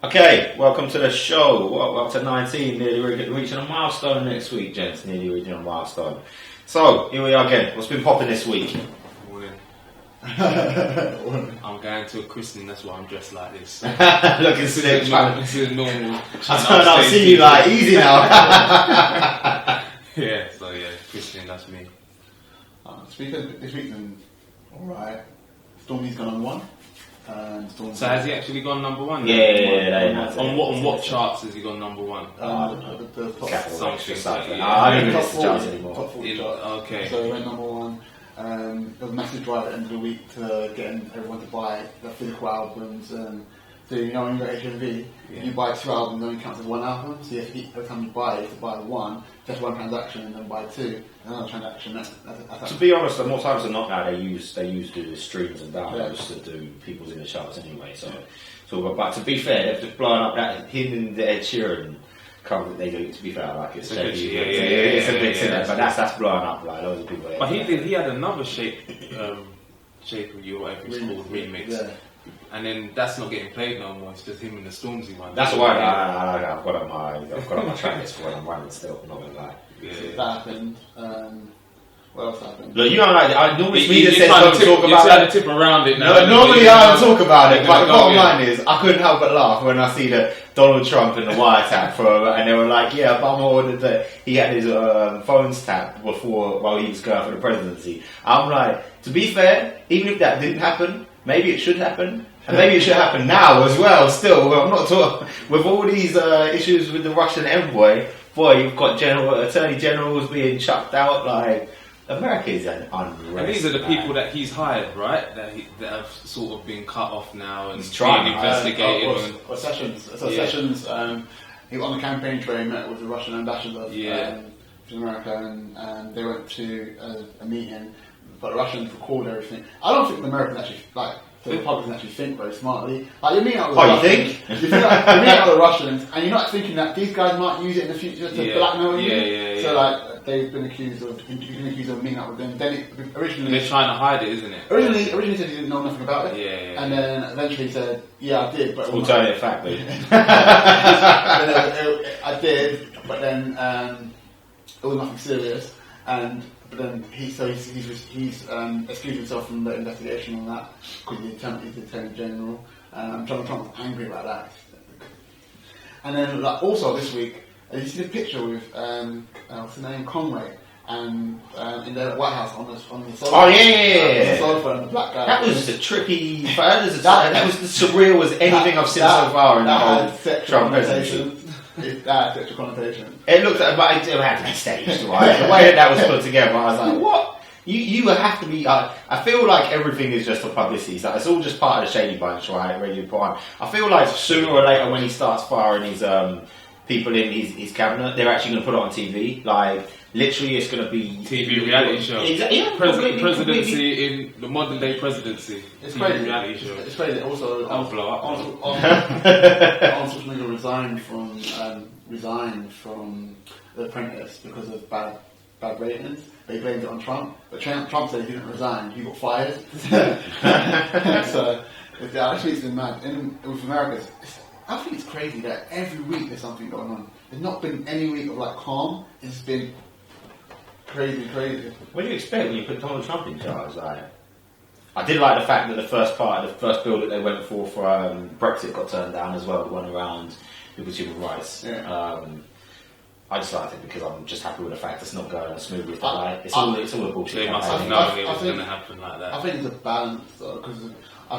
Okay, welcome to the show. We're up to 19, nearly reaching a milestone next week, gents. Nearly reaching a milestone. So, here we are again. What's been popping this week? Morning. I'm going to a christening, that's why I'm dressed like this. Looking slick. This is normal. I'll see you like easy now. Yeah, christening, that's me. This week's been alright. Stormy's gone on one. So has he actually gone number one? Yeah. On what charts has he gone number one? The top something. I don't even miss the charts anymore. Top 40 charts. Okay. So he went number one. There was a massive drive at the end of the week to getting everyone to buy the physical albums. So you know when you got HMV, you buy 2 albums, it only counts as 1 album. So you have to every time you buy it, you have to buy one, just one transaction, and then buy 2, another transaction. That's to be honest, the more times than not now they use to do the streams and downloads to do people's in the charts anyway. But to be fair, they've just blown up that him and Ed Sheeran cover that they do. To be fair, I like it. It's a bit in there, but that's blowing up like loads of people. But he had another shape of you, whatever it's called, remix. Yeah. And then that's not getting played no more. It's just him and the Stormzy one. That's why I've got on my track list for when I'm running still. I'm not gonna lie. Yeah. That happened. What else happened? Look, you know, like I normally says don't talk about you try to tip around it now. No, normally I don't talk about it. But the bottom line is, I couldn't help but laugh when I see the Donald Trump and the wiretap and they were like, yeah, Obama ordered that he had his phones tapped while he was going for the presidency. I'm like, to be fair, even if that didn't happen, maybe it should happen. And maybe it should happen now as well, still. I'm not talking. With all these issues with the Russian envoy, boy, you've got attorney generals being chucked out. Like, America is an unrest. And these are the people that he's hired, right? That have sort of been cut off now and being investigated. Sessions. Sessions, he was on the campaign trail, met with the Russian ambassador to America, and they went to a meeting. But the Russians recalled everything. I don't think the Americans actually, the Republicans actually think very smartly. Like, you meet out with the Russians, you meet out with the Russians, and you're not thinking that these guys might use it in the future to blackmail you. So they've been accused of meeting up with them. Then originally they're trying to hide it, isn't it? Originally said he didn't know nothing about it. And then eventually said, yeah, I did. But alternative fact, though. I did, but then it was nothing serious. But then he's excused himself from the investigation on that because he's the Attorney General. Donald Trump was angry about that. And then also this week, you see the picture with what's his name, Conway, and in the White House on the sofa. Oh yeah. The sofa and the black guy. That was a trippy. That was as surreal as anything I've seen so far in the whole Trump presidency. That sexual connotation. It looked like, but it had to be staged, right? The way that was put together, I was like, what? You have to be. I feel like everything is just for publicity. Like, it's all just part of the shady bunch, right? Ready to put on. I feel like sooner or later, when he starts firing his people in his cabinet, they're actually going to put it on TV. Like, literally, it's going to be TV reality show. Yeah, presidency in the modern day presidency. It's TV crazy. Reality show. It's crazy. Also, I'll blow up. Arnold Schwarzenegger resigned from The Apprentice because of bad ratings. They blamed it on Trump, but Trump said he didn't resign. He got fired. So actually, it's been mad. With America, I think it's crazy that every week there's something going on. There's not been any week of calm. It's been crazy. What do you expect when you put Donald Trump in charge? I did like the fact that the first bill that they went for Brexit got turned down as well. The one around people's human rights. Yeah. I just liked it because I'm just happy with the fact it's not going as smoothly as they like. It's all a bullshit. They must have known it was going to happen like that. I think it's a balance though, because I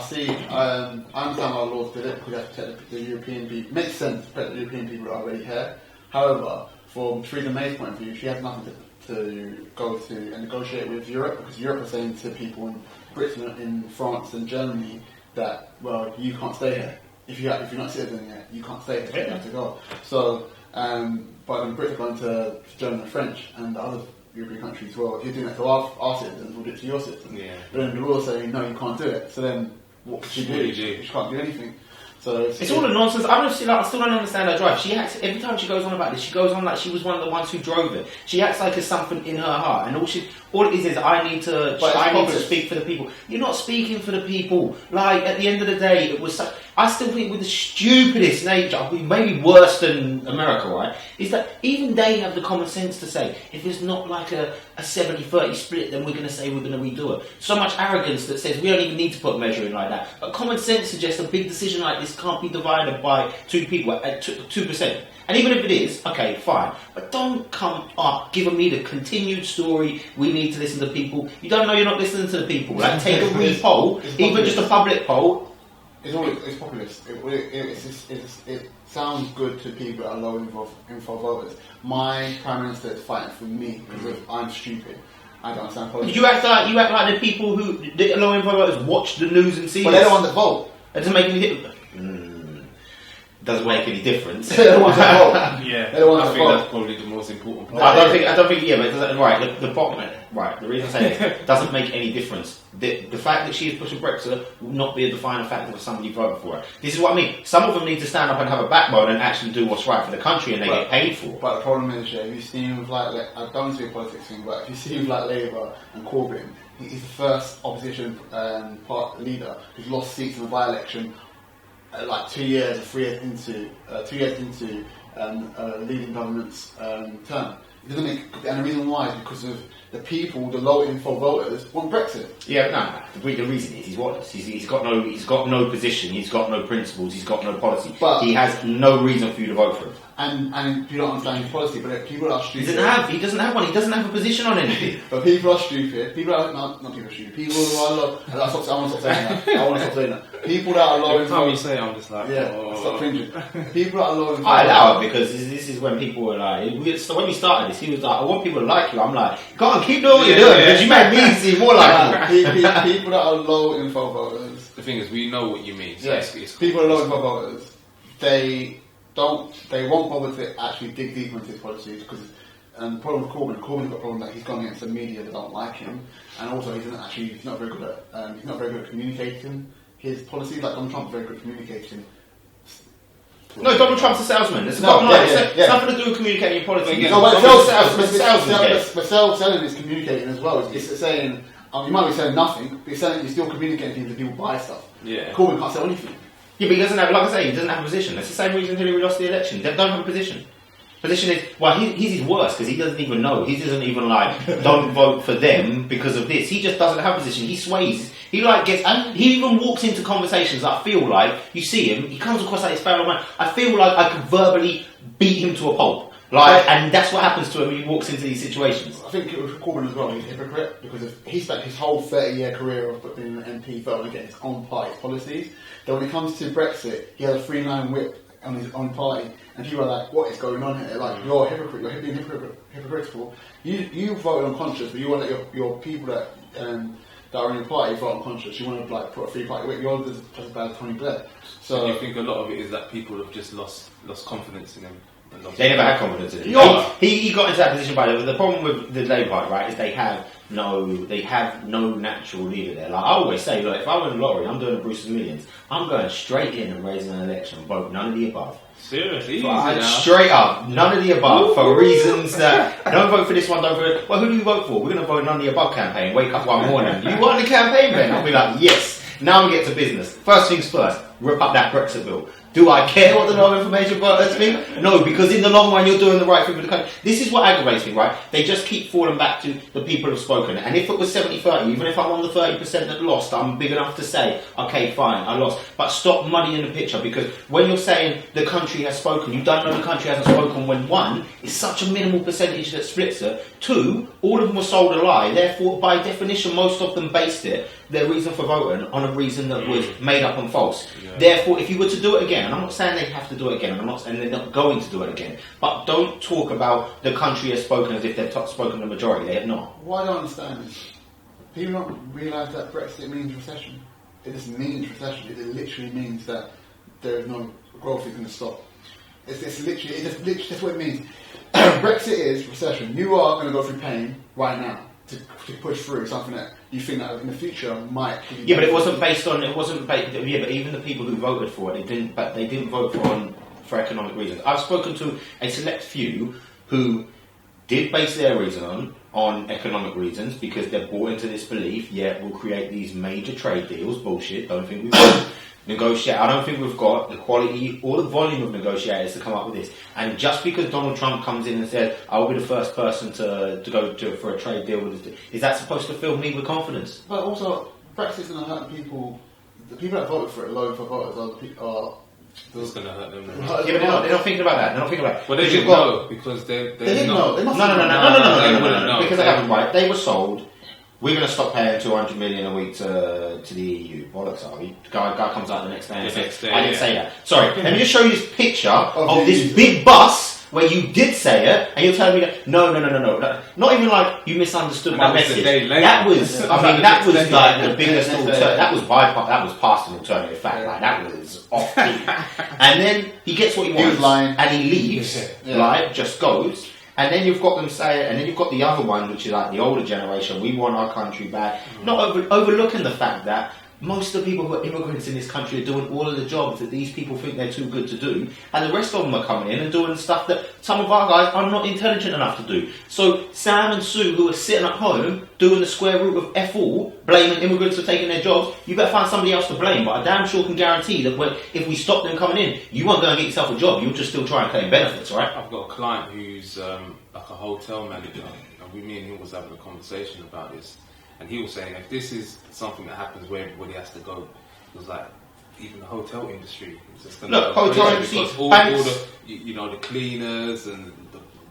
understand why laws did it because you have to protect the European people. It makes sense to protect the European people that are already here. However, from Theresa May's point of view, she has nothing to go to and negotiate with Europe because Europe is saying to people in Britain, in France, and Germany that you can't stay here. If you're not a citizen yet, you can't stay here. You have to go. So, but then Britain going to German and French and the other European countries, well, if you're doing that to our citizens, we'll do it to your citizens. Yeah. But then the rules saying, no, you can't do it. So then, what could you do? She can't do anything. So it's all a nonsense. I still don't understand her drive. She acts every time she goes on about this. She goes on like she was one of the ones who drove it. She acts like it's something in her heart, and all it is I need to speak for the people. You're not speaking for the people. Like at the end of the day, it was. I still think with the stupidest nature, maybe worse than America, right? Is that even they have the common sense to say if it's not like a 70-30 split, then we're going to say we're going to redo it. So much arrogance that says we don't even need to put a measure in like that. But common sense suggests a big decision like this can't be divided by two people at 2%. And even if it is, okay, fine. But don't come up giving me the continued story, we need to listen to people. You don't know you're not listening to the people. Like, take a re-poll, even just a public poll. It's populist. It sounds good to people that are low info voters. My Prime Minister is fighting for me because I'm stupid. I don't understand politics. You act like the people who, the low info voters, watch the news and see But this. they don't want to vote. It doesn't make any difference. Doesn't make any difference. They don't want to vote. Yeah, they don't want I to think vote. that's probably the most important part. I don't think. Yeah, but it doesn't, right. The bottom, right. The reason I say it doesn't make any difference. The fact that she is pushing Brexit will not be a defining factor for somebody voting for her. This is what I mean. Some of them need to stand up and have a backbone and actually do what's right for the country, and they get paid for. But the problem is, if you see him with I don't see a politics thing, but if you see him with Labour and Corbyn, he's the first opposition leader who's lost seats in a by-election. 2 years or 3 years into leading government's term. It doesn't make, and the reason why is because of the people, the low info voters want Brexit. Yeah, no. The reason is he's what? He's got no position. He's got no principles. He's got no policy. But he has no reason for you to vote for him. And you don't understand his policy, but people are stupid. He doesn't have one. He doesn't have a position on anything. But people are stupid. People are not people are stupid. People who are low. I want to stop saying that. People that are low. Every time you say it, I'm just like, stop cringing. People that are low. I allow it because this is when people were like, when we started this, he was like, I want people to like you. I'm like, go on, keep doing what you're doing because you made me seem more like you. People that are low info voters. The thing is, we know what you mean. So Yes, it's people are low info voters. They won't bother to actually dig deeper into his policies because the problem with Corbyn's got a problem that he's gone against the media that don't like him, and also he's not very good at communicating his policies. Like Donald Trump is very good at communicating. No, Donald Trump's a salesman. It's nothing to do with communicating your policy. But selling is communicating as well. It's saying you might be selling nothing, but you're still communicating things that people buy stuff. Yeah. Corbyn can't sell anything. Yeah, but he doesn't have, like I say, he doesn't have a position. That's the same reason Hillary lost the election. They don't have a position. Position is, well, he's his worst because he doesn't even know. He doesn't even don't vote for them because of this. He just doesn't have a position. He sways. He he even walks into conversations. I feel like, you see him, he comes across like his fellow man. I feel like I could verbally beat him to a pulp. And that's what happens to him when he walks into these situations. I think with Corbyn as well, he's a hypocrite because he spent his whole 30-year career of being an MP voting against his own party's policies. Then when it comes to Brexit, he had a 3-9 whip on his own party, and people are like, "What is going on here? Like, you're a hypocrite. You're being hypocritical. You voted unconscious, but you want to let your people that are in your party vote unconscious. You want to put a free party whip. You're just as bad as Tony Blair." So you think a lot of it is that people have just lost confidence in him. They never had confidence in him. He got into that position by the problem with the Labour Party, right, is they have no natural leader there. Like I always say, look, if I win the lottery, I'm doing a Bruce's Millions. I'm going straight in and raising an election, vote none of the above. Seriously, straight up, none of the above for reasons that don't vote for this one, don't vote. Well, who do you vote for? We're going to vote none of the above campaign. Wake up one morning. You want the campaign, Ben? I'll be like, yes. Now we get to business. First things first, rip up that Brexit bill. Do I care what the low information voters think? No, because in the long run you're doing the right thing for the country. This is what aggravates me, right? They just keep falling back to the people who've spoken. And if it was 70-30, even if I'm on the 30% that lost, I'm big enough to say, okay, fine, I lost. But stop muddying the picture, because when you're saying the country has spoken, you don't know the country hasn't spoken when 1, it's such a minimal percentage that splits it. 2, all of them were sold a lie. Therefore, by definition, most of them based their reason for voting on a reason that was made up and false. Yeah. Therefore, if you were to do it again, and I'm not saying they have to do it again, and I'm not saying they're not going to do it again, but don't talk about the country has spoken as if they've spoken the majority. They have not. What I don't understand is people don't realise that Brexit means recession. It just means recession. It literally means that there is no growth is going to stop. It's literally that's what it means. Brexit is recession. You are going to go through pain right now. to push through something that you think that in the future might. Yeah, but it wasn't based on. It wasn't based. Yeah, but even the people who voted for it, they didn't vote for economic reasons. I've spoken to a select few who did base their reason on economic reasons because they're bought into this belief. Yeah, we'll create these major trade deals. Bullshit. Don't think we've got negotiate. I don't think we've got the quality or the volume of negotiators to come up with this. And just because Donald Trump comes in and says, "I will be the first person to go for a trade deal with this," is that supposed to fill me with confidence? But also, Brexit's going to hurt people. The people that voted for it, low for voters, It's going to hurt them. Yeah, but they're not thinking about that. They're not thinking about it. Well, they didn't know because they didn't know. No. Because they haven't, right? They were sold. We're going to stop paying 200 million a week to the EU. Bollocks, are we? The guy comes out the next day and says, "I didn't say that." Sorry, let me just show you this picture of this big bus where you did say it, and you're telling me that no. Not even like you misunderstood my message. That was, that was like the biggest alternative. That was past an alternative fact. Like that was off. And then he gets what he wants, and he leaves. Right, just goes. And then you've got them saying, and then you've got the other one, which is like the older generation. We want our country back. Not overlooking the fact that most of the people who are immigrants in this country are doing all of the jobs that these people think they're too good to do, and the rest of them are coming in and doing stuff that some of our guys are not intelligent enough to do. So Sam and Sue, who are sitting at home doing the square root of F all, blaming immigrants for taking their jobs, you better find somebody else to blame. But I damn sure can guarantee that if we stop them coming in, you won't go and get yourself a job. You'll just still try and claim benefits, right? I've got a client who's like a hotel manager, and me and him was having a conversation about this. And he was saying, if this is something that happens where everybody has to go, it was like, even the hotel industry is just going to go hotel industry, because all the cleaners and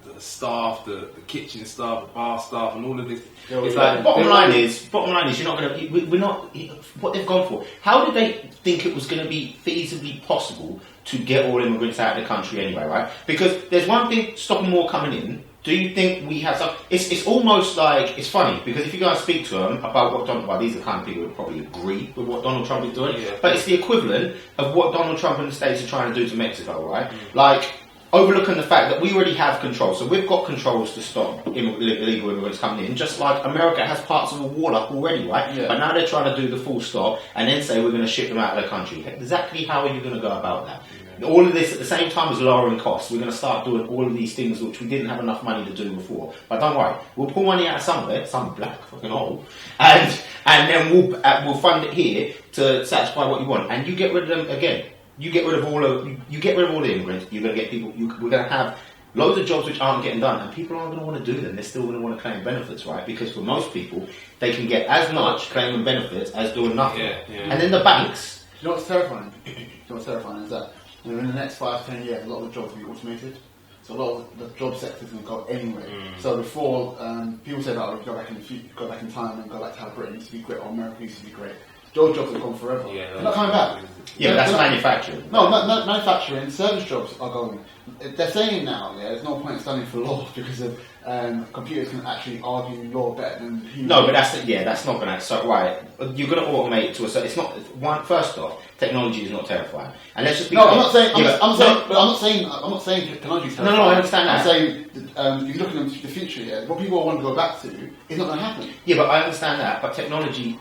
the staff, the kitchen staff, the bar staff, and all of this. It's like bottom line is you're not going to. We're not what they've gone for. How did they think it was going to be feasibly possible to get all immigrants out of the country anyway, right? Because there's one thing stopping more coming in. Do you think we have some? It's almost like, it's funny because if you go and speak to them about what these are the kind of people who would probably agree with what Donald Trump is doing. Yeah. But it's the equivalent of what Donald Trump and the States are trying to do to Mexico, right? Like overlooking the fact that we already have control, so we've got controls to stop illegal immigrants coming in. Just like America has parts of a wall up already, right? Yeah. But now they're trying to do the full stop and then say we're going to ship them out of the country. Exactly how are you going to go about that? All of this at the same time as lowering costs. We're going to start doing all of these things which we didn't have enough money to do before. But don't worry, we'll pull money out of somewhere, some black fucking hole, and then we'll fund it here to satisfy what you want. And you get rid of them again. You get rid of all the immigrants. You're going to get people. We're going to have loads of jobs which aren't getting done, and people aren't going to want to do them. They're still going to want to claim benefits, right? Because for most people, they can get as much claiming benefits as doing nothing. And then the banks. You know what's terrifying? Is that in the next 5 to 10 years, a lot of the jobs will be automated. So a lot of the job sector is going to go anyway. So before, people say that, go back in time and go back to how Britain used to be great or America used to be great. Those jobs have gone forever. They're not coming back. Yeah, but that's manufacturing. No, manufacturing, service jobs are going. They're saying now, there's no point in studying for law because of computers can actually argue law better than humans. No, but that's not going to. So right, you're going to automate to a certain. It's not one. First off, technology is not terrifying, and let's just be. No, I'm not saying. I'm not saying technology is terrifying. No, I understand that. I'm saying you're looking into the future. Yeah, what people want to go back to is not going to happen. Yeah, but I understand that. But technology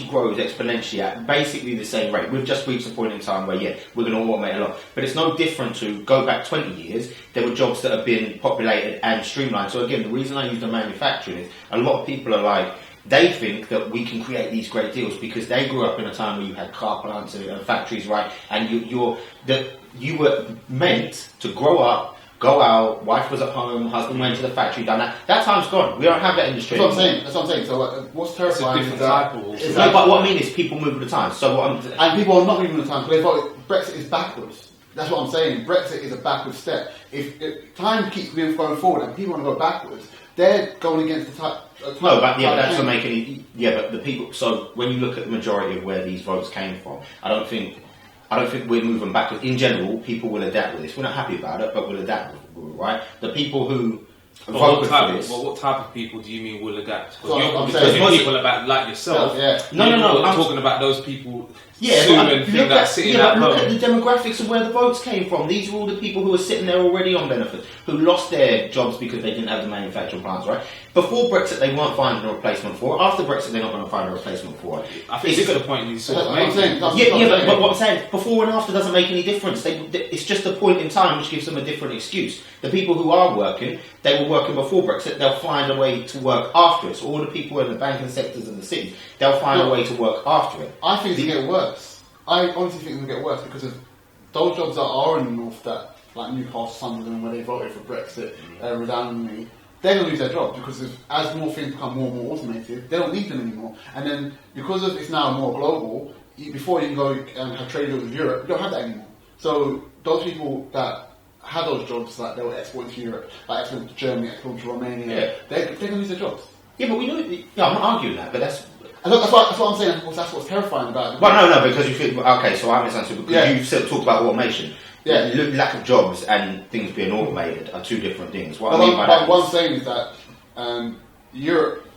grows exponentially at basically the same rate. We've just reached a point in time where we're going to automate a lot, but it's no different to go back 20 years. There were jobs that have been populated and streamlined. So again, the reason I use the manufacturing is a lot of people are like, they think that we can create these great deals because they grew up in a time where you had car plants and factories, right? And you were meant to grow up, go out, wife was at home, husband went to the factory, done that. That time's gone. We don't have that industry That's what I'm saying. So what's terrifying is that... But what I mean is people move with the times. And people are not moving with the times because they thought Brexit is backwards. That's what I'm saying. Brexit is a backward step. If time keeps going forward and people want to go backwards, they're going against the type. No, but that's not making. But the people. So when you look at the majority of where these votes came from, I don't think we're moving backwards. In general, people will adapt with this. We're not happy about it, but we'll adapt with it, right? The people who voted for this. Well, what type of people do you mean will adapt? Because you're talking people about like yourself. No. I'm talking about those people. Look at the demographics of where the votes came from. These are all the people who are sitting there already on benefits, who lost their jobs because they didn't have the manufacturing plants, right? before Brexit they weren't finding a replacement for it. After Brexit they're not going to find a replacement for it. I think this is the point you sort of I'm saying, but what I'm saying, before and after doesn't make any difference. It's just a point in time which gives them a different excuse. The people who are working, they were working before Brexit, they'll find a way to work after it. So all the people in the banking sectors in the cities, they'll find a way to work after it. I think it's going to get worse. I honestly think it's going to get worse because of those jobs that are in the north, that like Newcastle, Sunderland, where they voted for Brexit resoundingly, they're going to lose their jobs because as more things become more and more automated, they don't need them anymore. And then because of it's now more global, before you can go and have trade deals with Europe, you don't have that anymore. So those people that had those jobs, like they were exporting to Europe, like exporting to Germany, exporting to Romania, they're going to lose their jobs. Yeah, but we know. Yeah, I'm not arguing that, but that's what I'm saying. That's what's terrifying about it. Well, no, because you feel okay. So I misunderstood because you still talked about automation. Yeah, lack of jobs and things being automated are two different things. What I'm saying is that Europe,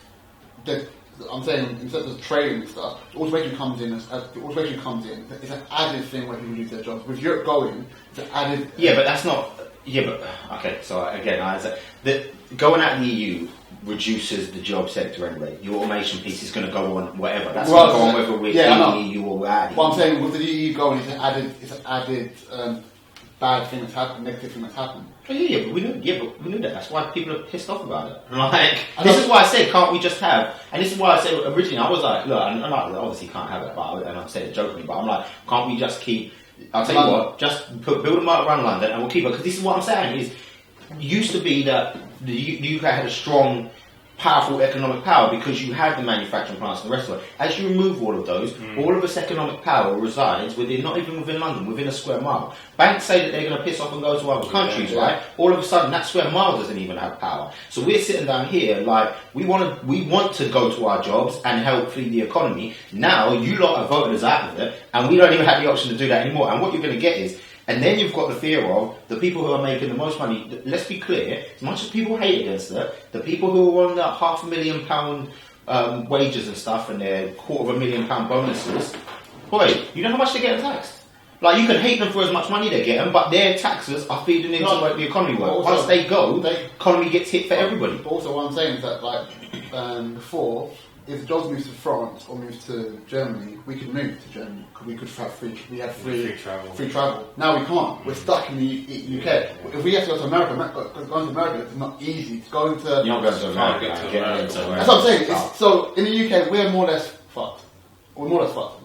I'm saying instead of trading and stuff, automation comes in. It's an added thing where people lose their jobs. With Europe going, it's an added. Yeah, but that's not. Yeah, but okay. So again, going out of the EU reduces the job sector anyway. The automation piece is going to go on whatever. That's going to go on whether we're in the EU or we're out. What I'm saying with the EU going, it's an added bad thing that's happened, negative thing that's happened. Oh, yeah, but we knew that. That's why people are pissed off about it. Like, this is why I said, can't we just have? And this is why I said originally, I was like, look, and I obviously can't have it, and I'm saying it jokingly, but I'm like, can't we just keep? I'll tell you what, just build a moat around London, and we'll keep it. Because this is what I'm saying is, it used to be that the UK had a strong, powerful economic power because you had the manufacturing plants and the rest of it. As you remove all of those, all of this economic power resides within, not even within London, within a square mile. Banks say that they're going to piss off and go to other countries, right? All of a sudden, that square mile doesn't even have power. So we're sitting down here like we want to go to our jobs and help feed the economy. Now you lot are voting us out of it, and we don't even have the option to do that anymore. And what you're going to get is. And then you've got the fear of the people who are making the most money. Let's be clear, as much as people hate against it, the people who are on that £500,000 wages and stuff and their £250,000 bonuses, boy, you know how much they get in tax? Like, you can hate them for as much money they're getting, but their taxes are feeding into the economy work. Once they go, the economy gets hit for everybody. But also what I'm saying is that, like, before, if jobs moved to France or moved to Germany, we could move to Germany because we could have free travel. Now we can't. We're stuck in the UK. If we have to go to America, going to America is not easy. To go into you're not going to America. That's what I'm saying. So in the UK, we're more or less fucked. We're more or less fucked.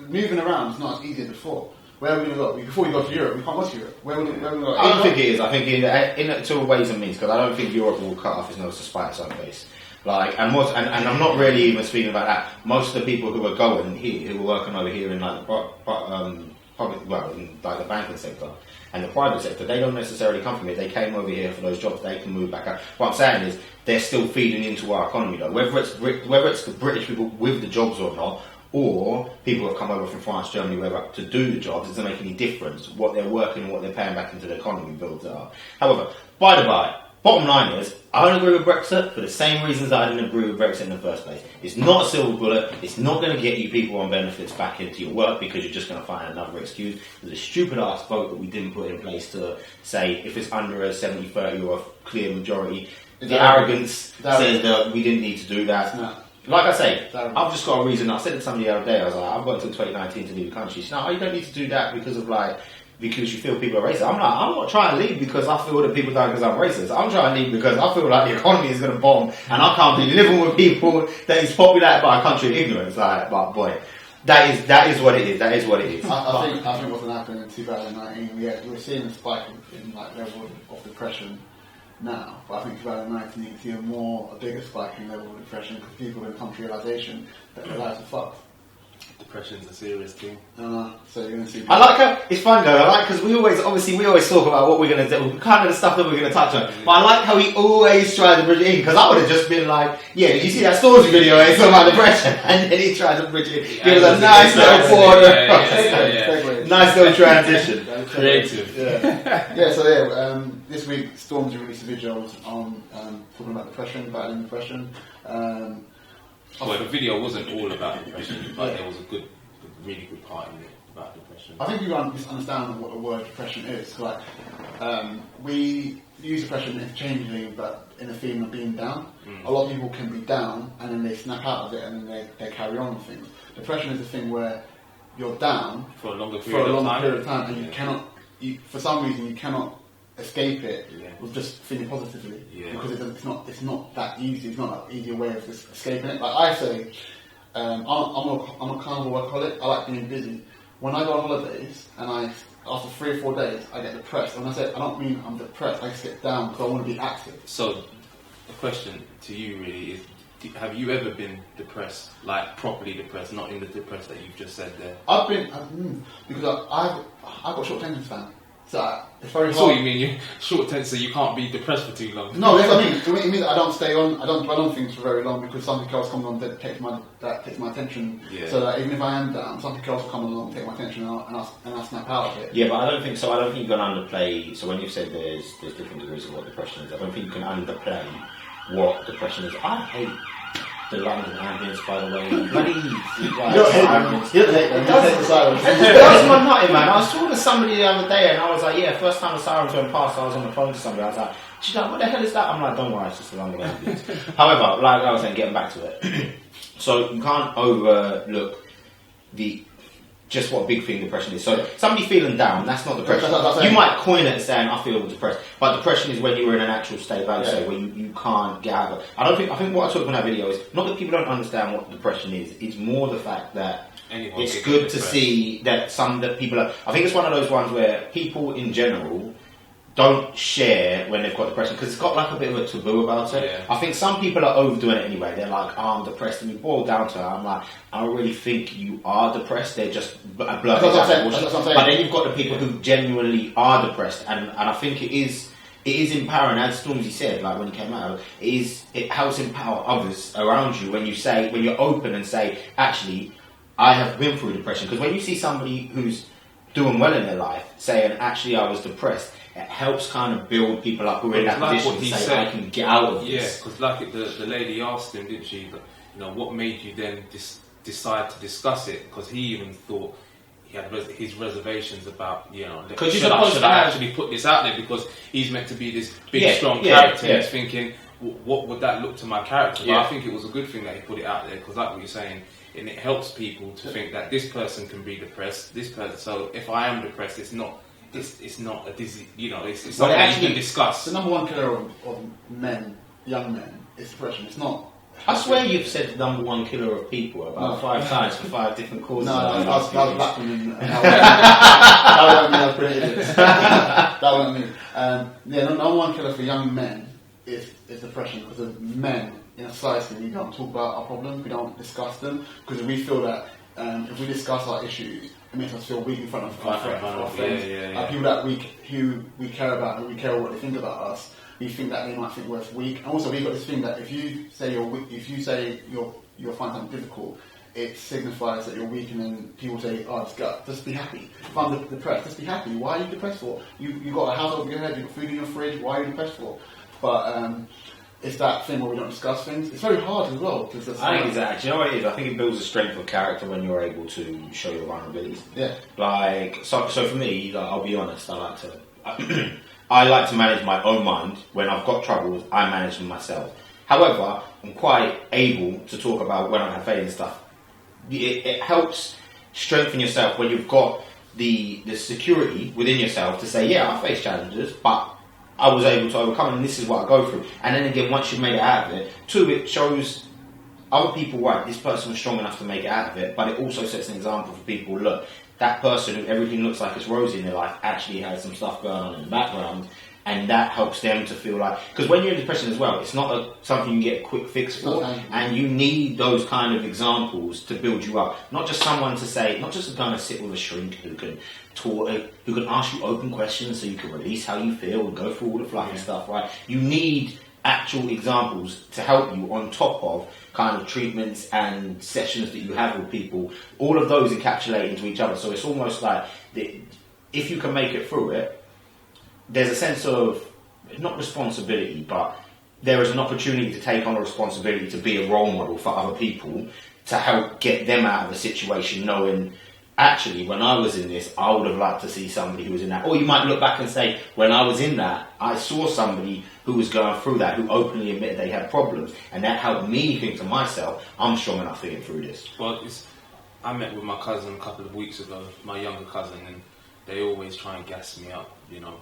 Moving around is not as easy as before. Where are we going to go? Before we go to Europe, we can't go to Europe. Where are we going to go? I don't think it is. I think in two ways and means, because I don't think Europe will cut off its nose to spite its own face. Like, and I'm not really even speaking about that. Most of the people who are going here, who are working over here in like public, in like the banking sector and the private sector, they don't necessarily come from here. They came over here for those jobs. They can move back out. What I'm saying is, they're still feeding into our economy, though. Whether it's the British people with the jobs or not, or people who have come over from France, Germany, wherever to do the jobs, it doesn't make any difference. What they're working and what they're paying back into the economy builds it up. However, by the by. Bottom line is, I don't agree with Brexit for the same reasons that I didn't agree with Brexit in the first place. It's not a silver bullet. It's not going to get you people on benefits back into your work because you're just going to find another excuse. There's a stupid-ass vote that we didn't put in place to say if it's under a 70-30 or a clear majority. The arrogance says that we didn't need to do that. No. Like I say, I've just got a reason. I said it to somebody the other day. I was like, I've got until 2019 to leave the country. She said, no, you don't need to do that because you feel people are racist. I'm not trying to leave because I feel that people die because I'm racist. I'm trying to leave because I feel like the economy is going to bomb and I can't be living with people that is populated by a country of ignorance. Like, but boy, that is what it is. That is what it is. I think what's going to happen in 2019, we're seeing a spike in like level of depression now, but I think 2019 you can see a bigger spike in level of depression because people are going to come to realization that their lives are fucked. Depression's a serious thing. So you're going to see. I like how it's fun though. I like because we always talk about what we're going to do, kind of the stuff that we're going to touch on. But I like how he always tries to bridge it in because I would have just been like, "Yeah, did you see that Stormzy video? It's about depression," and then he tries to bridge it. He was a nice little border, nice little transition, creative. So this week Stormzy released videos on talking about depression, battling depression. Well, the video wasn't all about depression, but there was a really good part in it about depression. I think people misunderstand what the word depression is. Like, we use depression interchangeably, but in a feeling of being down. A lot of people can be down and then they snap out of it and then they carry on with things. Depression is a thing where you're down for a longer period of time and you cannot, for some reason you cannot escape it with just feeling positively because it's not that easy. It's not an easy way of just escaping it. Like I say, I'm a kind of a workaholic. I like being busy. When I go on holidays and after 3 or 4 days I get depressed. And I don't mean I'm depressed. I just get down because I want to be active. So the question to you really is: have you ever been depressed, like properly depressed, not in the depressed that you've just said there? I've been because I've got short attention span. So it's very hard. So you mean you're short tempered, so you can't be depressed for too long? No, that's what I mean. It means that I don't dwell on things for very long because something else comes on that takes my attention. Yeah. So that even if I am down, something else will come along and take my attention and I snap out of it. Yeah, but I don't think so. I don't think you can underplay. So when you said there's different degrees of what depression is, I don't think you can underplay what depression is. I hate the London ambience, by the way. Bloody sirens. You don't hate them. You hate the sirens. That was my nutty, man. I was talking to somebody the other day and I was like, first time the sirens went past, I was on the phone to somebody. I was like, she's like, what the hell is that? I'm like, don't worry, it's just the London ambience. However, like I was saying, getting back to it. So you can't overlook just what a big thing depression is. So somebody feeling down, that's not depression. You might coin it as saying, I feel depressed. But depression is when you're in an actual state of anxiety where you can't get out of it. I think what I took from that video is not that people don't understand what depression is, it's more the fact that it's good to see that people are, I think it's one of those ones where people in general don't share when they've got depression because it's got like a bit of a taboo about it. Yeah. I think some people are overdoing it anyway. They're like, I'm depressed, and you boil down to it. I'm like, I don't really think you are depressed. They're just blurting out bullshit. But then you've got the people who genuinely are depressed, and I think it is empowering, as Stormzy said, like when he came out, it helps empower others around you when you're open and say, actually, I have been through depression. Because when you see somebody who's doing well in their life saying, actually, I was depressed, it helps kind of build people up who are in that position to say, I can get out of this. Yeah, because like the lady asked him, didn't she, what made you then decide to discuss it? Because he even thought he had his reservations about, should I actually put this out there? Because he's meant to be this big, strong character. And he's thinking, what would that look to my character? But I think it was a good thing that he put it out there, because like what you're saying, and it helps people to think that this person can be depressed, this person. So if I am depressed, it's not a disease, it's something that you can discuss. The number one killer of men, young men, is depression. It's not. I swear you've said the number one killer of people about 5 times for 5 different causes. No, that was black women. That wasn't me. I was pretty idiots. That wasn't me. The number one killer for young men is depression, because of men in a society, we don't talk about our problems, we don't discuss them, because we feel that if we discuss our issues, it makes us feel weak in front of our friends. People that we care about, and we care what they think about us. We think that they might think we're weak, and also we've got this thing that if you say you're weak, if you say you'll find something difficult, it signifies that you're weak, and then people say, "Oh, just be happy." If I'm depressed, just be happy. Why are you depressed for? You got a house over your head, you got food in your fridge. Why are you depressed for? But it's that thing where we don't discuss things. It's very hard as well. I think exactly. Do you know what it is? I think it builds a strength of character when you're able to show your vulnerabilities. Yeah. Like so for me, I'll be honest. I like to manage my own mind. When I've got troubles, I manage them myself. However, I'm quite able to talk about when I have failure and stuff. It helps strengthen yourself when you've got the security within yourself to say, yeah, I face challenges, but I was able to overcome, and this is what I go through. And then again, once you've made it out of it, it shows other people, right, this person was strong enough to make it out of it, but it also sets an example for people, look, that person who everything looks like it's rosy in their life actually has some stuff going on in the background, and that helps them to feel like, because when you're in depression as well, it's not something you get a quick fix for, and you need those kind of examples to build you up. Not just someone to say, not just going to sit with a shrink who can ask you open questions so you can release how you feel and go through all the fluffy stuff, right? You need actual examples to help you on top of kind of treatments and sessions that you have with people. All of those encapsulate into each other. So it's almost like if you can make it through it, there's a sense of, not responsibility, but there is an opportunity to take on a responsibility to be a role model for other people, to help get them out of a situation, knowing actually, when I was in this, I would have liked to see somebody who was in that. Or you might look back and say, when I was in that, I saw somebody who was going through that, who openly admitted they had problems, and that helped me think to myself, I'm strong enough to get through this. Well, I met with my cousin a couple of weeks ago, my younger cousin, and they always try and gas me up, you know,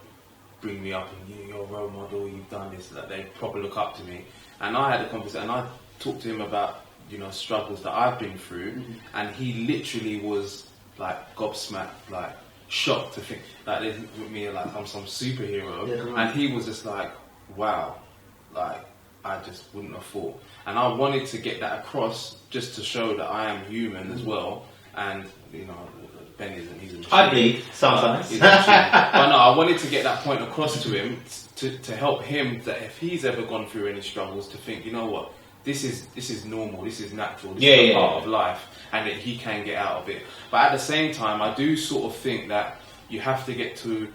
bring me up and you're a role model, you've done this, that. They probably look up to me. And I had a conversation, and I talked to him about, you know, struggles that I've been through, and he literally was like gobsmacked, like shocked to think that they think with me like I'm some superhero, and he was just like, wow, like I just wouldn't have thought. And I wanted to get that across just to show that I am human as well, and you know, Ben isn't, he's a machine. I bleed sometimes. But no, I wanted to get that point across to him to help him, that if he's ever gone through any struggles, to think, you know what, this is normal, this is natural, this is a part of life, and that he can get out of it. But at the same time, I do sort of think that you have to get to,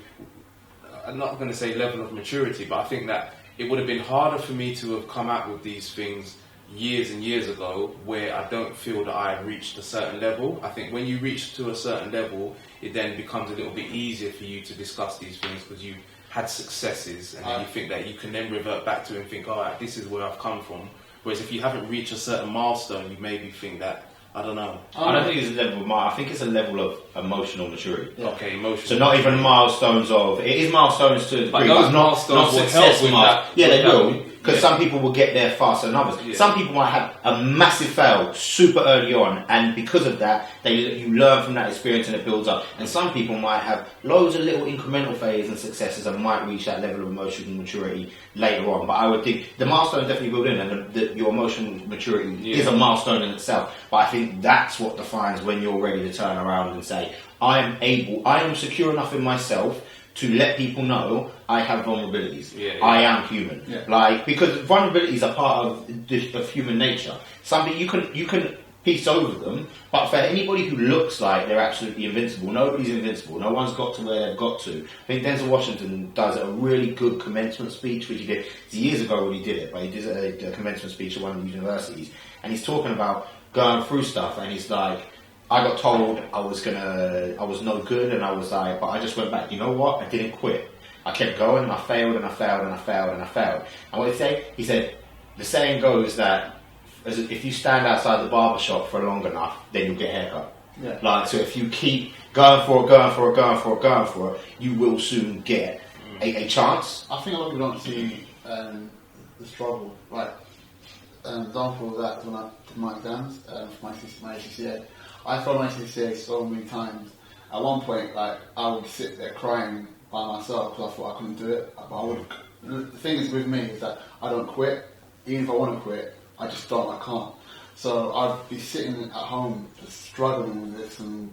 I'm not going to say level of maturity, but I think that it would have been harder for me to have come out with these things years and years ago, where I don't feel that I reached a certain level. I think when you reach to a certain level, it then becomes a little bit easier for you to discuss these things, because you had successes, and then you think that you can then revert back to it and think, all right, this is where I've come from. Whereas if you haven't reached a certain milestone, you maybe think that, I don't know. I don't think it's a level of I think it's a level of emotional maturity. Yeah. Okay, emotional. So not even milestones of, it is milestones to a degree, but those but milestones not will success help with milestones. that. Yeah, they will. Because some people will get there faster than others. Yeah. Some people might have a massive fail super early on, and because of that, you learn from that experience and it builds up. And some people might have loads of little incremental failures and successes and might reach that level of emotional maturity later on. But I would think the milestone definitely build in, and your emotional maturity is a milestone in itself. But I think that's what defines when you're ready to turn around and say, I am secure enough in myself to let people know I have vulnerabilities. I am human. Like, because vulnerabilities are part of human nature. Something you can piece over them, but for anybody who looks like they're absolutely invincible, nobody's invincible. No one's got to where they've got to. I think Denzel Washington does a really good commencement speech, which he did years ago when he did it, but he did a commencement speech at one of the universities, and he's talking about going through stuff, and he's like, I got told I was no good, and I was like, but I just went back. You know what? I didn't quit. I kept going, and I failed, and I failed, and I failed, and I failed. And what did he say? He said, the saying goes that if you stand outside the barber shop for long enough, then you'll get a haircut. Yeah. Like, so if you keep going for it, you will soon get a chance. I think a lot of people don't see the struggle. Like, an example of that, when I did my exams for my ACCA, I failed my ACCA so many times. At one point, like, I would sit there crying by myself because I thought I couldn't do it. But the thing is with me is that I don't quit. Even if I want to quit, I just don't. I can't. So I'd be sitting at home just struggling with this, and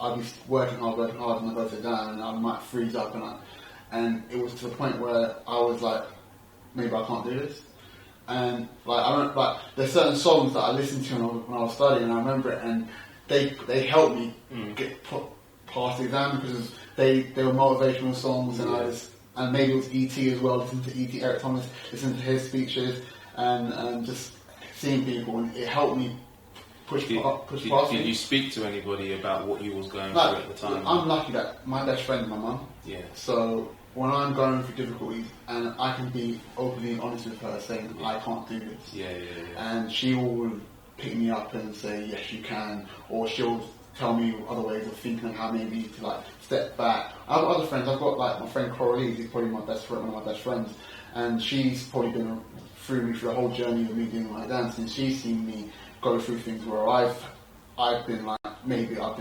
I'd be working hard, and I'd go sit down, and I might freeze up, and it was to the point where I was like, maybe I can't do this. And there's certain songs that I listened to when I was studying, and I remember it, and they helped me get past the exam, because they were motivational songs, and maybe it was E.T. as well, listening to E.T. Eric Thomas, listening to his speeches, and just seeing people, and it helped me push past. Did you speak to anybody about what you was going through at the time? I'm lucky that my best friend is my mum. Yeah. So when I'm going through difficulties, and I can be openly honest with her, saying I can't do this. Yeah. And she will pick me up and say, yes, you can, or she'll tell me other ways of thinking and how maybe to like step back. I have other friends. I've got like my friend Coralie, who's probably my best friend, one of my best friends, and she's probably been through me for the whole journey of me doing my dance, and she's seen me go through things where I've been like, maybe I've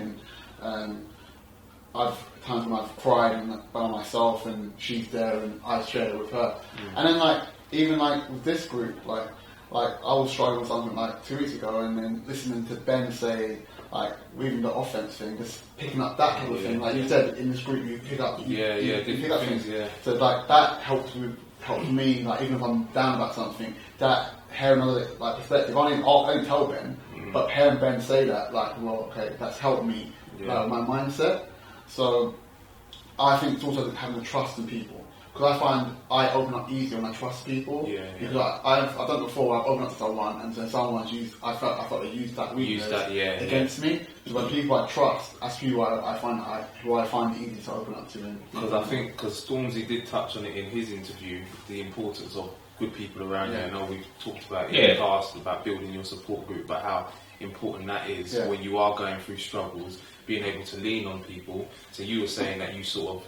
times when I've cried by myself, and she's there, and I shared it with her. And then like even like with this group, like I was struggling with something like 2 weeks ago, and then listening to Ben say, like, even the offense thing, just picking up that kind of thing. Like you said, in this group, you pick up, you pick up things. Yeah. So like that helps me. Like even if I'm down about something, that hearing another like perspective. I don't tell Ben, but hearing Ben say that, like, well, okay, that's helped me my mindset. So I think it's also having the trust in people. because I find I open up easier when I trust people. Because I've done it before. I've opened up to someone, and then someone's used. I thought they used that weakness against me. Because when people I trust, that's who I find it easy to open up to. Because I think Stormzy did touch on it in his interview, the importance of good people around you. I know we've talked about it in the past about building your support group, but how important that is when you are going through struggles, being able to lean on people. So you were saying that you sort of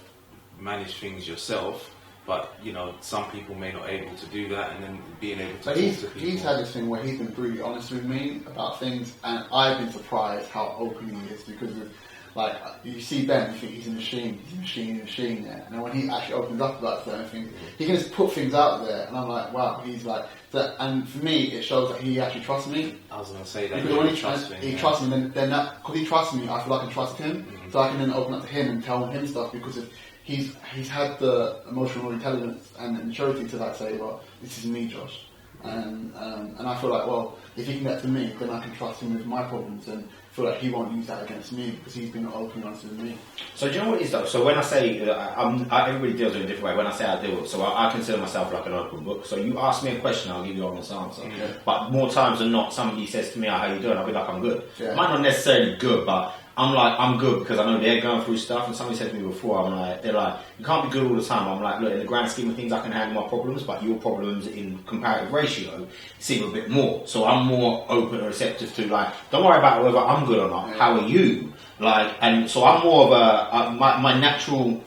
manage things yourself, but you know some people may not be able to do that, and then being able to talk to people. He's had this thing where he's been brutally honest with me about things, and I've been surprised how open he is, because of, like, you see Ben, you think he's a machine, yeah. And then when he actually opens up about certain things, he can just put things out there, and I'm like, wow, he's like that. And for me, it shows that he actually trusts me. I was going to say that because when he trusts me, then that, because he trusts me, I feel like I can trust him, so I can then open up to him and tell him stuff, because if he's had the emotional intelligence and maturity to like say, well, this is me, Josh, and I feel like, well, if he can get to me, then I can trust him with my problems, and feel like he won't use that against me because he's been open honest with me. So do you know what it is though? So when I say everybody deals with it in a different way. When I say I deal, so I consider myself like an open book. So you ask me a question, I'll give you an honest answer. But more times than not, somebody says to me, "Oh, how you doing?" I'll be like, "I'm good." Might not necessarily good, but I'm like, I'm good because I know they're going through stuff. And somebody said to me before, they're like, you can't be good all the time. I'm like, look, in the grand scheme of things, I can handle my problems, but your problems in comparative ratio seem a bit more. So I'm more open and receptive to like, don't worry about whether I'm good or not. How are you? Like, and so I'm more of my natural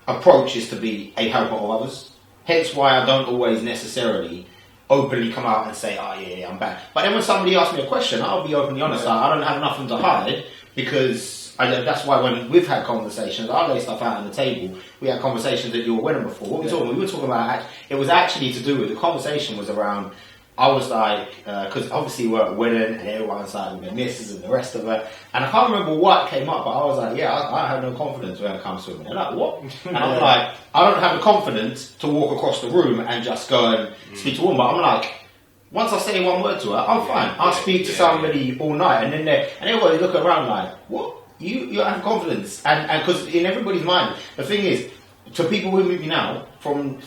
approach is to be a helper of others. Hence why I don't always necessarily openly come out and say, oh yeah, I'm bad. But then when somebody asks me a question, I'll be openly honest. I don't have nothing to hide. Because that's why when we've had conversations, I lay stuff out on the table. We had conversations that you were winning before. What we were talking about, it was actually to do with, the conversation was around, I was like, because obviously we're at winning and everyone's like, with their misses and the rest of it. And I can't remember what came up, but I was like, I have no confidence when it comes to women. They're like, what? And I'm like, I don't have the confidence to walk across the room and just go and speak to a woman. But I'm like, once I say one word to her, I'm fine. I'll speak to somebody all night, and then everybody look around like, what? You have confidence, and because in everybody's mind, the thing is, to people who meet me now from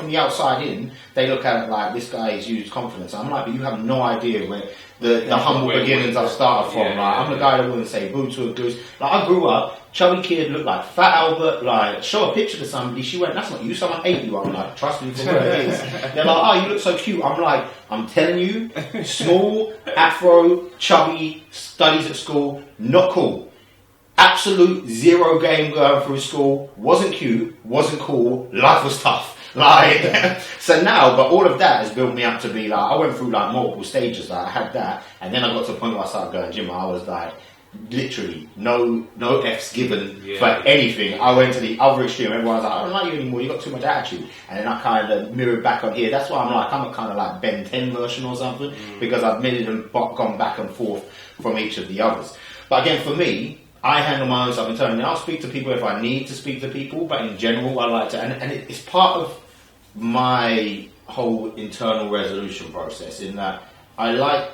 the outside in, they look at it like this guy has used confidence. I'm like, but you have no idea where the humble beginnings I've started from. I'm the guy that wouldn't say boo to a goose. Like, I grew up, chubby kid, looked like Fat Albert. Like, show a picture to somebody, she went, "That's not you. Someone ate you." I'm like, trust me for what it is. They're like, "Oh, you look so cute." I'm like, I'm telling you, small, afro, chubby, studies at school, not cool. Absolute zero game going through school. Wasn't cute, wasn't cool. Life was tough. Like, so now, but all of that has built me up to be like, I went through like multiple stages. Like, I had that, and then I got to a point where I started going gym. I was like, literally no F's given for anything. I went to the other extreme. Everyone was like, I don't like you anymore, you got too much attitude. And then I kind of mirrored back on here. That's why I'm a kind of like Ben 10 version or something, because I've admitted and gone back and forth from each of the others. But again, for me, I handle my own stuff internally. I'll speak to people if I need to speak to people, but in general, I like to, and it's part of my whole internal resolution process, in that I like,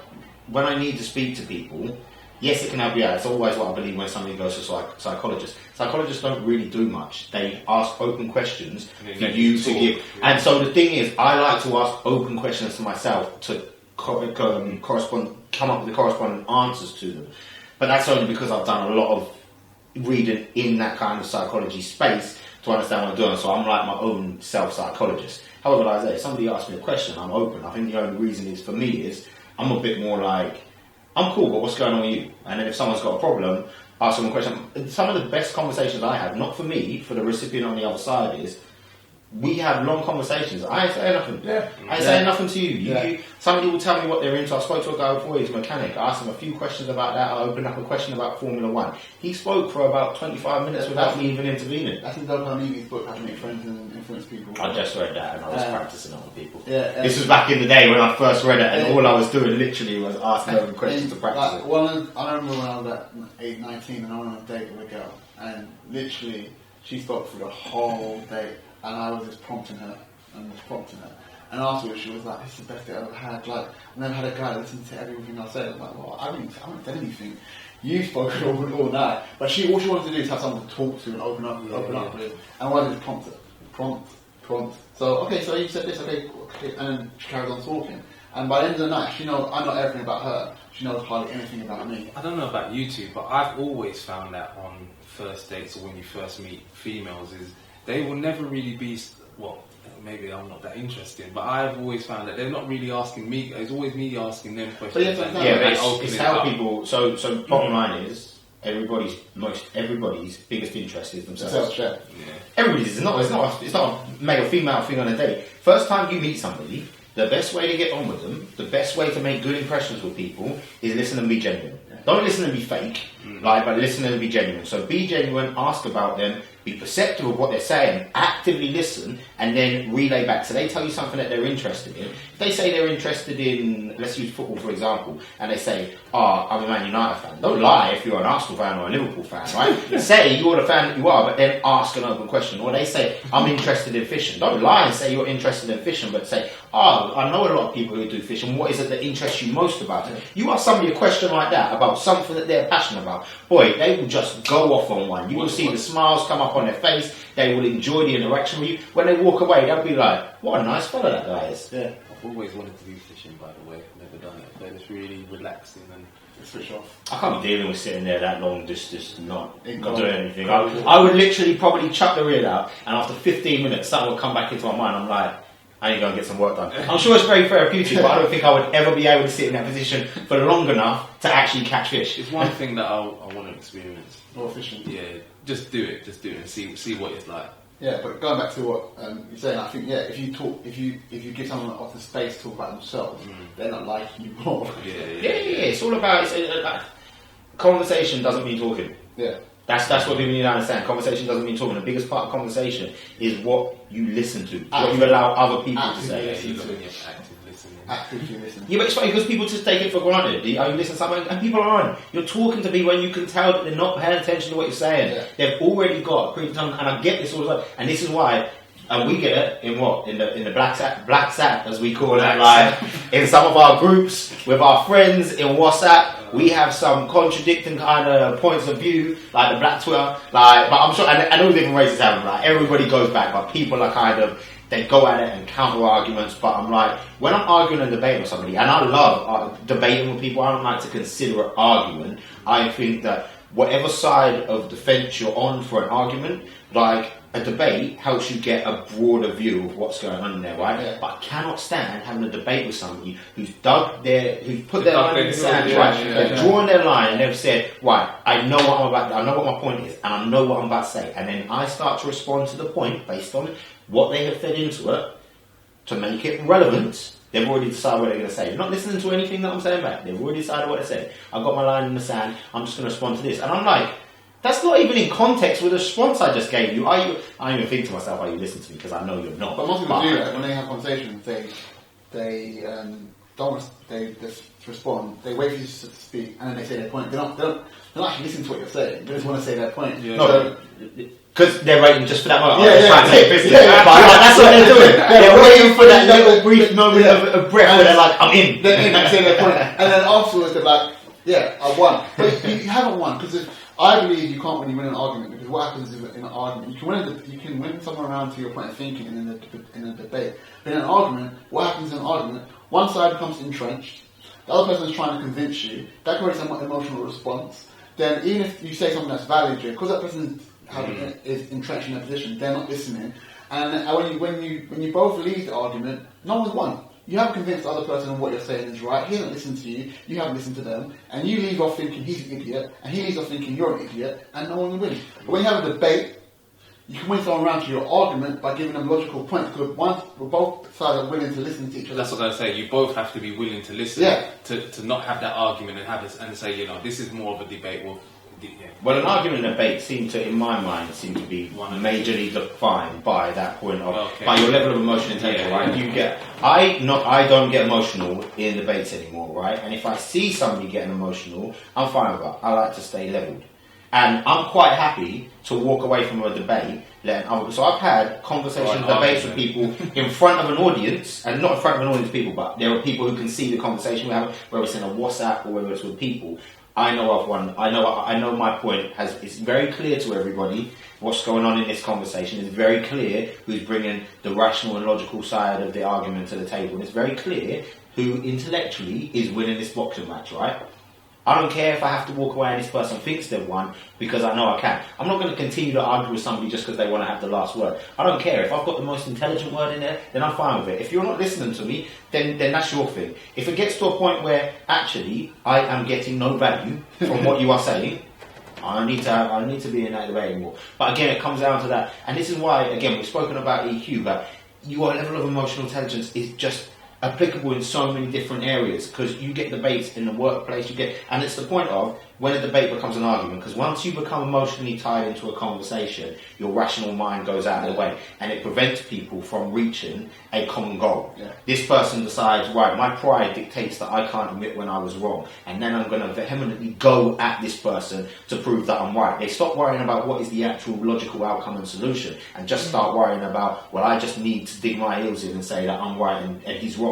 when I need to speak to people, yes, it can help you out. It's always what I believe when somebody goes to psychologists. Psychologists don't really do much. They ask open questions for you to give. And so the thing is, I like to ask open questions to myself to come up with the corresponding answers to them. But that's only because I've done a lot of reading in that kind of psychology space to understand what I'm doing. So I'm like my own self-psychologist. However, like I say, if somebody asks me a question, I'm open. I think the only reason is, for me, is I'm a bit more like, I'm cool, but what's going on with you? And then if someone's got a problem, ask them a question. Some of the best conversations I have, not for me, for the recipient on the other side, is we have long conversations. I ain't saying nothing. I ain't saying nothing to you. Somebody will tell me what they're into. I spoke to a guy before, he's a mechanic. I asked him a few questions about that. I opened up a question about Formula 1. He spoke for about 25 minutes without me even intervening. I think Dopamine's book, How to Make Friends and Influence People. I just read that and I was practicing on people. This was back in the day when I first read it, and all I was doing literally was asking open questions to practice it. I remember when I was at 19 and I went on a date with a girl, and literally she spoke for the whole date. And I was just prompting her. And afterwards she was like, "This is the best day I've ever had." Like, and then I had a guy listen to everything I said. I'm like, "Well, I haven't said anything. You've spoken all night." But all she wanted to do is have someone to talk to and open up with. And I just prompt prompt. So okay, so you said this, okay, and then she carries on talking. And by the end of the night, I know everything about her. She knows hardly anything about me. I don't know about you two, but I've always found that on first dates or when you first meet females, is they will never really be, well, maybe I'm not that interesting, but I've always found that they're not really asking me. It's always me asking them questions. It's how people. So bottom line is, everybody's biggest interest is themselves. Yeah. Everybody's. It's not a male or female thing on a date. First time you meet somebody, the best way to get on with them, the best way to make good impressions with people is listen and be genuine. Don't listen and be fake, but listen and be genuine. So be genuine, ask about them, be perceptive of what they're saying, actively listen, and then relay back. So they tell you something that they're interested in. If they say they're interested in, let's use football for example, and they say, I'm a Man United fan. Don't lie if you're an Arsenal fan or a Liverpool fan, right? Say you're the fan that you are, but then ask an open question. Or they say, I'm interested in fishing. Don't lie and say you're interested in fishing, but say, I know a lot of people who do fishing. What is it that interests you most about it? You ask somebody a question like that about something that they're passionate about. Boy, they will just go off on one. You will see the smiles come up on their face. They will enjoy the interaction with you. When they walk away, they'll be like, what a nice fella that guy is. Yeah. I've always wanted to do fishing, by the way. I've never done it, but it's really relaxing and switch off. I can't be dealing with sitting there that long, just not doing anything. I would literally probably chuck the reel out, and after 15 minutes, something would come back into my mind. I'm like, I need to go and get some work done. I'm sure it's very therapeutic, but I don't think I would ever be able to sit in that position for long enough to actually catch fish. It's one thing that I want to experience. More fishing. Yeah, just do it and see what it's like. Yeah, but going back to what you're saying, I think if you give someone off the space to talk about themselves, they're not liking you more. Yeah. It's all about conversation doesn't mean talking. Yeah. That's what people need to understand. Conversation doesn't mean talking. The biggest part of conversation is what you listen to, what you allow other people to say. Actively listening. Yeah, but it's funny because people just take it for granted. You listen to something, and people aren't. You're talking to people when you can tell that they're not paying attention to what you're saying. Yeah. They've already got a predetermined, and I get this all the time. And this is why we get it in the black sat as we call it, like in some of our groups with our friends in WhatsApp. We have some contradicting kind of points of view, like the black Twitter, but I'm sure, and all different races have them, like everybody goes back, but people are kind of, they go at it and counter arguments, but I'm like, when I'm arguing and debating with somebody, and I love debating with people, I don't like to consider it argument. I think that whatever side of the fence you're on for an argument, like a debate helps you get a broader view of what's going on in there, right? Yeah. But I cannot stand having a debate with somebody who's put their line in the sand, right? They've drawn their line and they've said, right, I know what my point is, and I know what I'm about to say, and then I start to respond to the point based on what they have fed into it to make it relevant. They've already decided what they're going to say. They're not listening to anything that I'm saying back. They've already decided what they're saying. I've got my line in the sand. I'm just going to respond to this. And I'm like, that's not even in context with the response I just gave you. I don't even think to myself, are you listening to me? Because I know you're not. But most people do that when they have conversations. They just respond. They wait for you to speak, and then they say their point. They're not actually listening to what you're saying. They just want to say their point. Yeah. No, because they're waiting just for that moment. Trying to take business. That's what they're doing. They're waiting for that little brief moment of breath where they're like, I'm in. They're in, they say their point. And then afterwards they're like, yeah, I won. But you haven't won, because I believe you can't win an argument, because what happens is in an argument, you can win someone around to your point of thinking in a debate. But in an argument, what happens in an argument, one side becomes entrenched, the other person is trying to convince you, that creates an emotional response. Then even if you say something that's valid, because that person is entrenched in their position, they're not listening. And when you both leave the argument, no one's won. You haven't convinced the other person on what you're saying is right. He hasn't listened to you. You haven't listened to them. And you leave off thinking he's an idiot. And he leaves off thinking you're an idiot. And no one will win. But when you have a debate, you can win someone around to your argument by giving them logical points. Because both sides are willing to listen to each other. That's what I say. You both have to be willing to listen. To not have that argument and say, this is more of a debate. Well, an argument and debate in my mind, seem to be majorly defined by that point of by your level of emotional intelligence, right? I don't get emotional in debates anymore, right? And if I see somebody getting emotional, I'm fine with that. I like to stay leveled, and I'm quite happy to walk away from a debate. So I've had conversations, debates with people in front of an audience, and not in front of an audience of people, but there are people who can see the conversation we have, whether it's in a WhatsApp or whether it's with people. I know I've won. I know my point it's very clear to everybody what's going on in this conversation. It's very clear who's bringing the rational and logical side of the argument to the table. And it's very clear who intellectually is winning this boxing match, right? I don't care if I have to walk away and this person thinks they've won because I know I can. I'm not going to continue to argue with somebody just because they want to have the last word. I don't care. If I've got the most intelligent word in there, then I'm fine with it. If you're not listening to me, then that's your thing. If it gets to a point where actually I am getting no value from what you are saying, I need to be in that debate anymore. But again, it comes down to that. And this is why, again, we've spoken about EQ, that your level of emotional intelligence is just applicable in so many different areas, because you get debates in the workplace, and it's the point of when a debate becomes an argument, because once you become emotionally tied into a conversation, your rational mind goes out of the way, and it prevents people from reaching a common goal. Yeah. This person decides, right, my pride dictates that I can't admit when I was wrong, and then I'm going to vehemently go at this person to prove that I'm right. They stop worrying about what is the actual logical outcome and solution, and just start worrying about, well, I just need to dig my heels in and say that I'm right and he's wrong.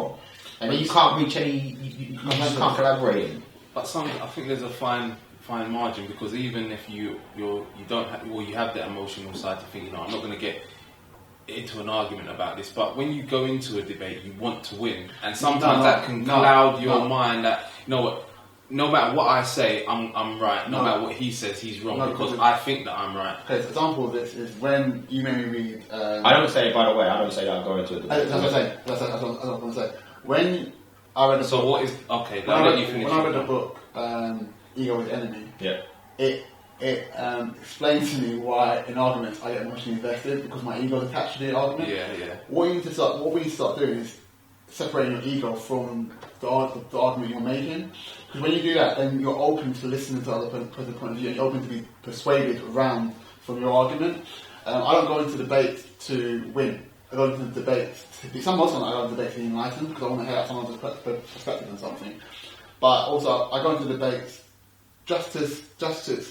And then you can't reach any, you just can't collaborate. But I think there's a fine margin, because even if you don't have, well, you have that emotional side to think, I'm not going to get into an argument about this. But when you go into a debate, you want to win, and sometimes that can cloud your mind. That what, no matter what I say, I'm right. No matter what he says, he's wrong, because I think that I'm right. Okay, so example of this is when you made me read. I don't say, by the way, I don't say that I go into a debate. That's what I'm saying. That's what I was going to say. When I read So what is okay? When I read the book, Ego is the Enemy. Yeah. It explained to me why in arguments I get emotionally invested, because my ego is attached to the argument. Yeah. What we need to start doing is separating your ego from the argument you're making. Because when you do that, then you're open to listening to other people's point of view, and you're open to be persuaded around from your argument. I don't go into debate to win. I go into the debate to be some Muslim. I go into debate to be enlightened, because I want to hear someone's perspective on something. But also, I go into debates just to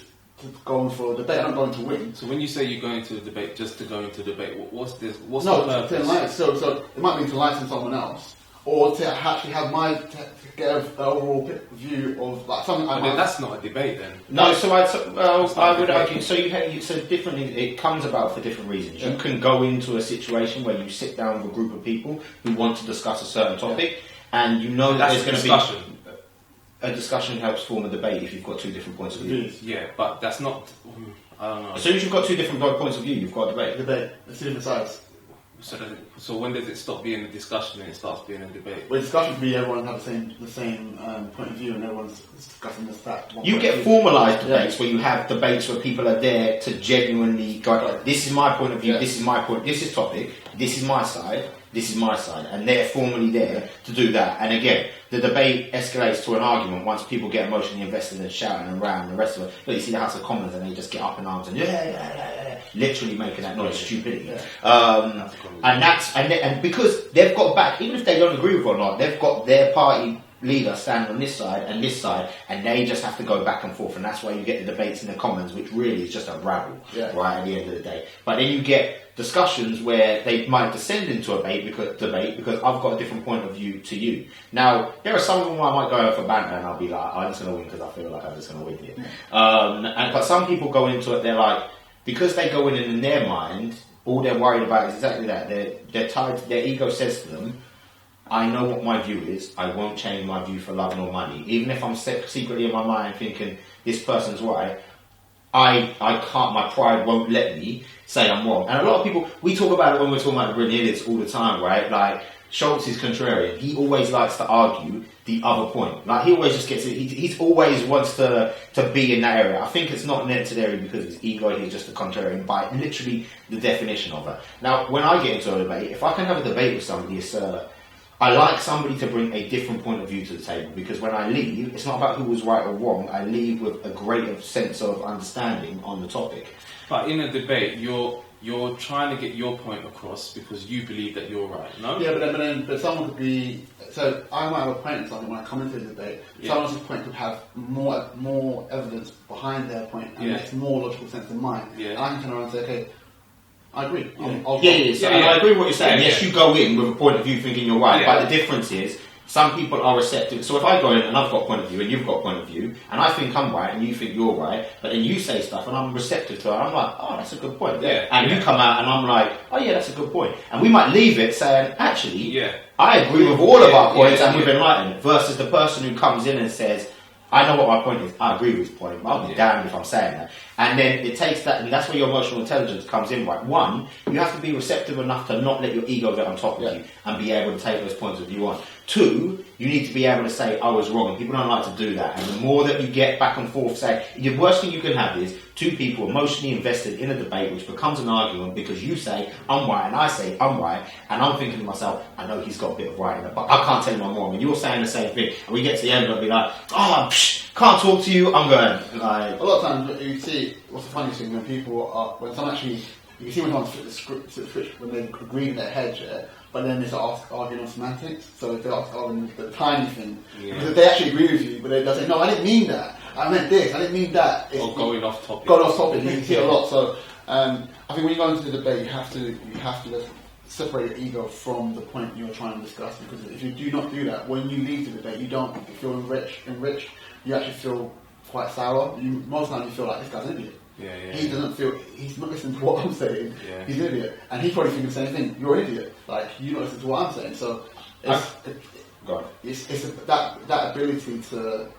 go in for a debate. I don't go in to win. So when you say you go into a debate just to go into a debate, what's the purpose? To enlighten. So it might be to enlighten someone else, or to actually have to get an overall view of like something. That's not a debate then. No, I would argue. So differently. It comes about for different reasons. Yeah. You can go into a situation where you sit down with a group of people who want to discuss a certain topic, and you know that there's going to be a discussion. Helps form a debate if you've got two different points of view. Yeah, but that's not. I don't know. As soon as you've got two different points of view, you've got a debate. It's two different sides. So when does it stop being a discussion and it starts being a debate? Well, discussion can be everyone have the same point of view, and everyone's discussing this fact. You get formalised debates where you have debates where people are there to genuinely go, this is my point of view, this is my point, this is topic, this is my side, and they're formally there to do that. And again, the debate escalates to an argument once people get emotionally invested and shouting around and the rest of it. But you see the House of Commons and they just get up in arms and literally making that noise stupidity. And because they've got back, even if they don't agree with it or not, they've got their party leader standing on this side, and they just have to go back and forth, and that's why you get the debates in the Commons, which really is just a rabble, right, at the end of the day. But then you get discussions where they might descend into a debate because I've got a different point of view to you. Now, there are some of them I might go for banter and I'll be like, I'm just going to win because I feel like I'm just going to win here. But some people go into it, they're like, because they go in their mind, all they're worried about is exactly that. They're tied, their ego says to them, I know what my view is. I won't change my view for love nor money. Even if I'm secretly in my mind thinking this person's right, I can't. My pride won't let me say I'm wrong. And a lot of people, we talk about it when we're talking about the brilliant idiots all the time, right? Like Schultz is contrarian. He always likes to argue the other point. Like he always just gets it. He always wants to be in that area. I think it's not necessarily because of his ego. He's just a contrarian by literally the definition of it. Now, when I get into a debate, if I can have a debate with somebody, I like somebody to bring a different point of view to the table, because when I leave, it's not about who was right or wrong. I leave with a greater sense of understanding on the topic. But in a debate, you're trying to get your point across because you believe that you're right, no? Yeah, but someone could be. So I might have a point in something when I come into the debate. Yeah. Someone else's point could have more evidence behind their point and makes more logical sense than mine. Yeah. And I can turn around and say, okay, I agree. I agree with what you're saying. Yes, you go in with a point of view thinking you're right, but the difference is some people are receptive. So if I go in and I've got a point of view and you've got a point of view, and I think I'm right and you think you're right, but then you say stuff and I'm receptive to it, I'm like, oh, that's a good point. And you come out and I'm like, oh yeah, that's a good point. And we might leave it saying, actually, I agree with all of our points and we've enlightened, versus the person who comes in and says, I know what my point is, I agree with his point, but I'll be damned if I'm saying that. And then it takes that, and that's where your emotional intelligence comes in, right? One, you have to be receptive enough to not let your ego get on top of you and be able to take those points of view on. Two, you need to be able to say, I was wrong. People don't like to do that. And the more that you get back and forth saying, the worst thing you can have is two people emotionally invested in a debate which becomes an argument because you say, I'm right, and I say, I'm right, and I'm thinking to myself, I know he's got a bit of right in it, but I can't tell him I'm wrong. And you're saying the same thing. And we get to the end and I'll be like, oh, can't talk to you, I'm going. Like, a lot of times you see, what's the funny thing, when people are, when someone actually, you can see when someone flips the script, when they agree in their head, but then they start arguing on semantics, so they start arguing the tiny thing. Because they actually agree with you, but they'll say, no, I didn't mean that. I meant this, I didn't mean that. Or going off topic. Going off topic, you see a lot. So I think when you go into the debate, you have to separate your ego from the point you're trying to discuss, because if you do not do that, when you leave the debate, you don't feel enriched, you actually feel quite sour. Most of the time you feel like, this guy's an idiot. He doesn't feel, he's not listening to what I'm saying. He's an idiot, and he's probably thinking the same thing. You're an idiot. Like, you don't listen to what I'm saying. So it's that ability to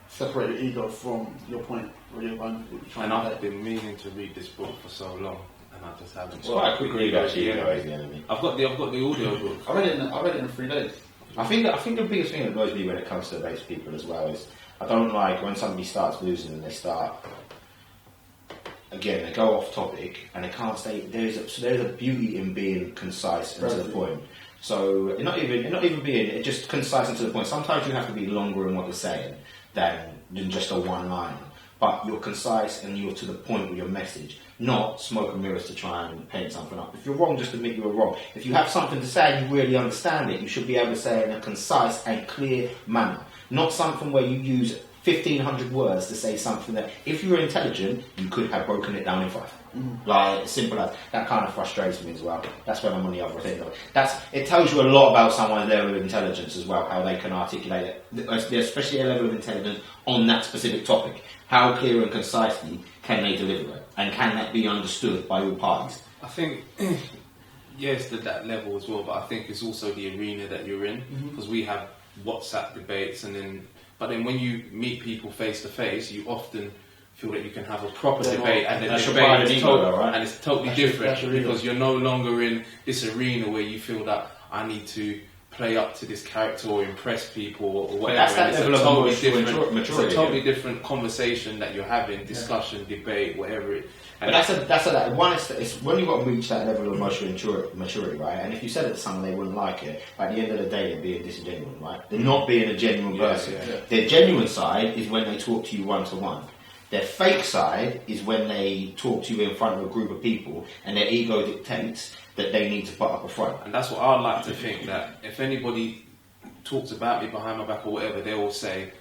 separate your ego from your point where you're trying and I've been meaning to read this book for so long, and I just haven't. Well, I quick read actually. I've got the audio book. I read it in 3 days. I think the biggest thing that annoys me when it comes to those people as well is I don't like when somebody starts losing and they start. Again, they go off topic and they can't stay. There's a beauty in being concise and to the point. So not even being just concise and to the point. Sometimes you have to be longer in what you're saying than just a one line. But you're concise and you're to the point with your message. Not smoke and mirrors to try and paint something up. If you're wrong, just admit you were wrong. If you have something to say and you really understand it, you should be able to say it in a concise and clear manner. Not something where you use 1,500 words to say something that, if you were intelligent, you could have broken it down in 5. Like, simple as that. Kind of frustrates me as well. That's when I'm on the other thing. It tells you a lot about someone's level of intelligence as well, how they can articulate it, especially a level of intelligence on that specific topic. How clear and concisely can they deliver it, and can that be understood by all parties? I think, yes, that level as well, but I think it's also the arena that you're in, because we have WhatsApp debates, but then when you meet people face to face, you often feel that you can have a proper debate, and the debate is totally different, because you're no longer in this arena where you feel that I need to play up to this character or impress people or whatever. That's that level of maturity. It's a totally different conversation that you're having, discussion, debate, whatever it. But it's when you've got to reach that level of emotional maturity, right? And if you said it to someone, they wouldn't like it. But at the end of the day, they're being disingenuous, right? They're not being a genuine person. Their genuine side is when they talk to you one-to-one. Their fake side is when they talk to you in front of a group of people and their ego dictates that they need to put up a front. And that's what I'd like to think, that if anybody talks about me behind my back or whatever, they will say,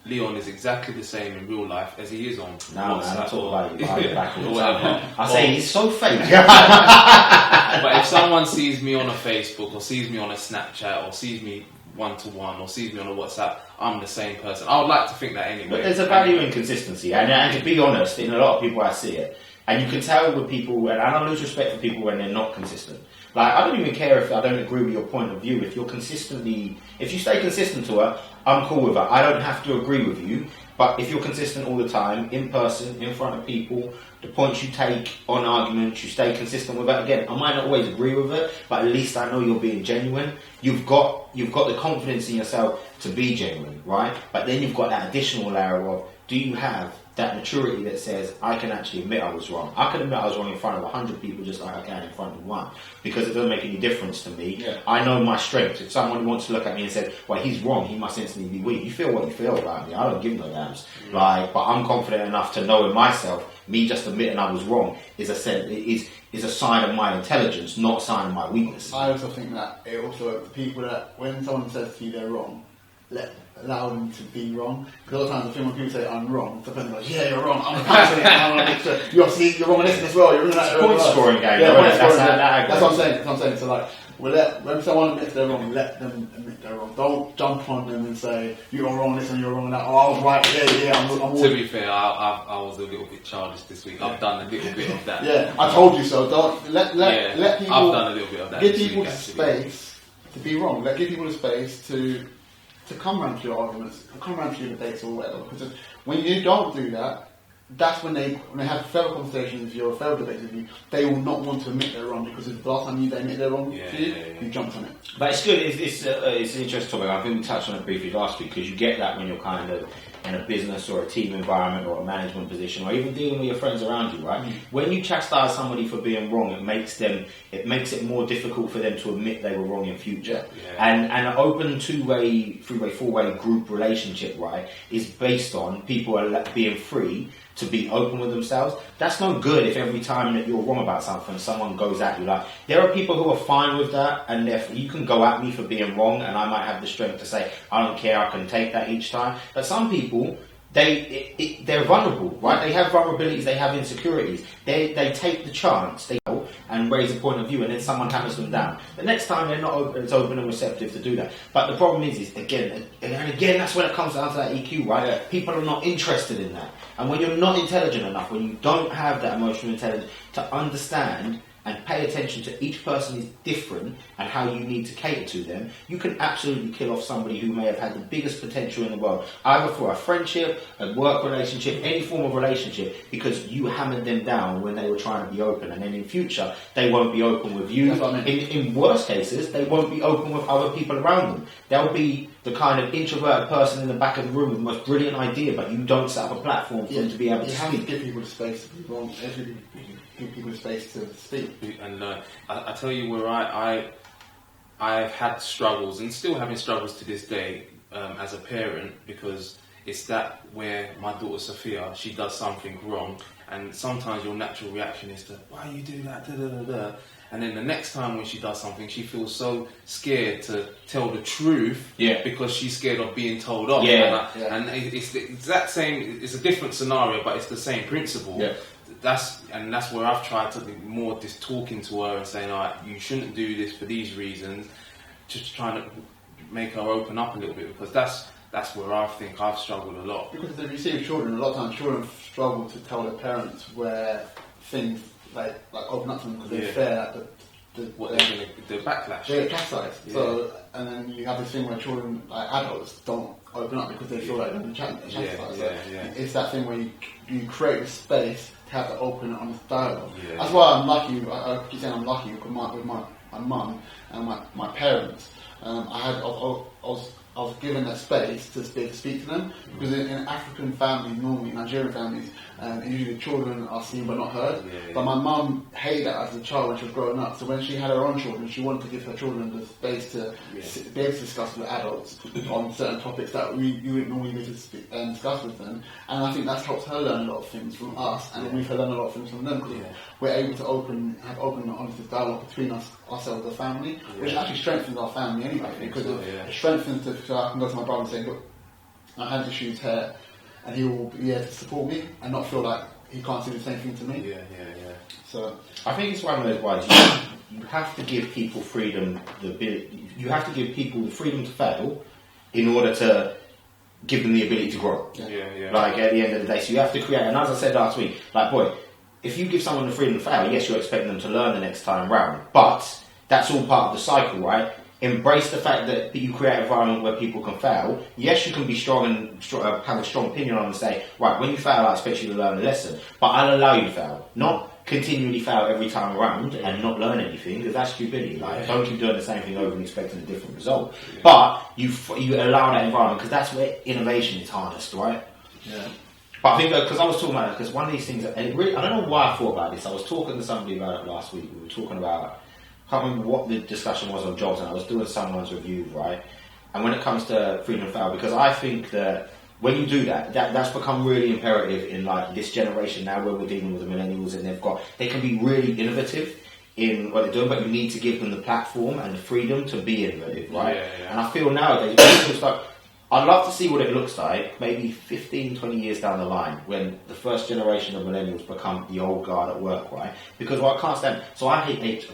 Leon is exactly the same in real life as he is on WhatsApp. I talk about you behind your back all the time. I say he's so fake. But if someone sees me on a Facebook or sees me on a Snapchat or sees me one-to-one or sees me on a WhatsApp, I'm the same person. I would like to think that anyway. But there's a value in consistency, and to be honest, in a lot of people I see it, and you can tell with people, and I don't lose respect for people when they're not consistent. Like, I don't even care if I don't agree with your point of view. If you stay consistent to her, I'm cool with her. I don't have to agree with you. But if you're consistent all the time, in person, in front of people, the points you take on arguments, you stay consistent with that. Again, I might not always agree with it, but at least I know you're being genuine. You've got the confidence in yourself to be genuine, right? But then you've got that additional layer of, do you have that maturity that says, I can actually admit I was wrong. I can admit I was wrong in front of 100 people just like I can in front of one, because it doesn't make any difference to me. I know my strengths. If someone wants to look at me and say, well, he's wrong, he must instantly be weak. You feel what you feel about me. I don't give no damns. But I'm confident enough to know in myself, me just admitting I was wrong is a sign of my intelligence, not a sign of my weakness. I also think that the people that, when someone says to you they're wrong, allow them to be wrong. Because a lot of times I think when people say I'm wrong, the person goes, yeah, you're wrong. I'm cancelling it. I'm going to make sure you're wrong on this as well. You're in that point scoring game. Yeah, That's what I'm saying. That's what I'm saying. So like, when someone admits they're wrong, let them admit they're wrong. Don't jump on them and say you're wrong on this and you're wrong on that. Oh, I was right. Yeah. I'm to be fair, I was a little bit childish this week. I've done a little bit of that. Yeah, I told you so. Don't let people. I've done a little bit of that. Give people the space to be wrong. Give people the space to come around to your arguments, come around to your debates or whatever. Because when you don't do that, that's when they have further conversations with you or further debates with you, they will not want to admit they're wrong because if the last time they admit they're wrong you jumped on it. But it's good. It's an interesting topic. I think we touched on it briefly last week because you get that when you're kind of in a business or a team environment or a management position or even dealing with your friends around you, right? When you chastise somebody for being wrong, it makes it more difficult for them to admit they were wrong in future. And an open two-way, three-way, four-way group relationship, right, is based on people being free to be open with themselves. That's no good if every time that you're wrong about something, someone goes at you. Like, there are people who are fine with that, and you can go at me for being wrong, and I might have the strength to say, I don't care, I can take that each time. But some people, they're vulnerable, right? They have vulnerabilities, they have insecurities. They take the chance, they go and raise a point of view, and then someone hammers them down. The next time they're not as open and receptive to do that. But the problem is again, that's when it comes down to that EQ, right? People are not interested in that. And when you're not intelligent enough, when you don't have that emotional intelligence to understand and pay attention to each person is different and how you need to cater to them, you can absolutely kill off somebody who may have had the biggest potential in the world, either for a friendship, a work relationship, any form of relationship, because you hammered them down when they were trying to be open, and then in future they won't be open with you. That's what I mean. In worst cases, they won't be open with other people around them. They'll be the kind of introverted person in the back of the room with the most brilliant idea, but you don't set up a platform for them to be able to speak. You have to give people the space to be wrong. Give people the space to speak. And I tell you where I've had struggles and still having struggles to this day as a parent, because it's that where my daughter Sophia, she does something wrong, and sometimes your natural reaction is to, why you do that, da da da da. And then the next time when she does something, she feels so scared to tell the truth because she's scared of being told off. And it's the exact same, it's a different scenario, but it's the same principle. Yeah. That's where I've tried to be more just talking to her and saying, all right, you shouldn't do this for these reasons, just trying to make her open up a little bit, because that's where I think I've struggled a lot. Because if you see with children, a lot of times children struggle to tell their parents where things like open up to them because they fear that the backlash. They get chastised. Yeah. So, and then you have this thing where children, like adults, don't open up because they feel like they're chastised. It's that thing where you create a space to have the open, honest dialogue. Yeah. That's why I'm lucky. I keep saying I'm lucky with my mum and my parents. I was given that space to speak to them, because in African families, normally Nigerian families, usually the children are seen but not heard. But my mum hated that as a child when she was growing up. So when she had her own children, she wanted to give her children the space to be able to discuss with adults on certain topics that you wouldn't normally be able to discuss with them. And I think that's helped her learn a lot of things from us, and we've learned a lot of things from them, because we're able to have open and honest dialogue between ourselves as a family, which actually strengthens our family anyway, because it strengthens so I can go to my brother and say, look, I have issues here, and he will be there to support me and not feel like he can't do the same thing to me. So I think it's one of those ways you have to give people freedom, you have to give people the freedom to fail in order to give them the ability to grow. Like at the end of the day, so you have to create, and as I said last week, like boy, if you give someone the freedom to fail, yes, you're expecting them to learn the next time round, but that's all part of the cycle, right? Embrace the fact that you create an environment where people can fail. Yes, you can be strong and have a strong opinion on and say, right, when you fail, I expect you to learn a lesson, but I'll allow you to fail. Not continually fail every time around and not learn anything, because that's stupidity. Like, don't keep doing the same thing over and expecting a different result. But you allow that environment, because that's where innovation is harnessed, right? But I think because I was talking about it, because one of these things, and it really, I don't know why I thought about this. I was talking to somebody about it last week. We were talking about, I can't remember what the discussion was on jobs, and I was doing someone's review, right? And when it comes to freedom of fail, because I think that when you do that's become really imperative in like this generation now, where we're dealing with the millennials, and they can be really innovative in what they're doing, but you need to give them the platform and the freedom to be innovative, right? And I feel nowadays people start. I'd love to see what it looks like maybe 15, 20 years down the line when the first generation of millennials become the old guard at work, right? Because what I can't stand, so I hate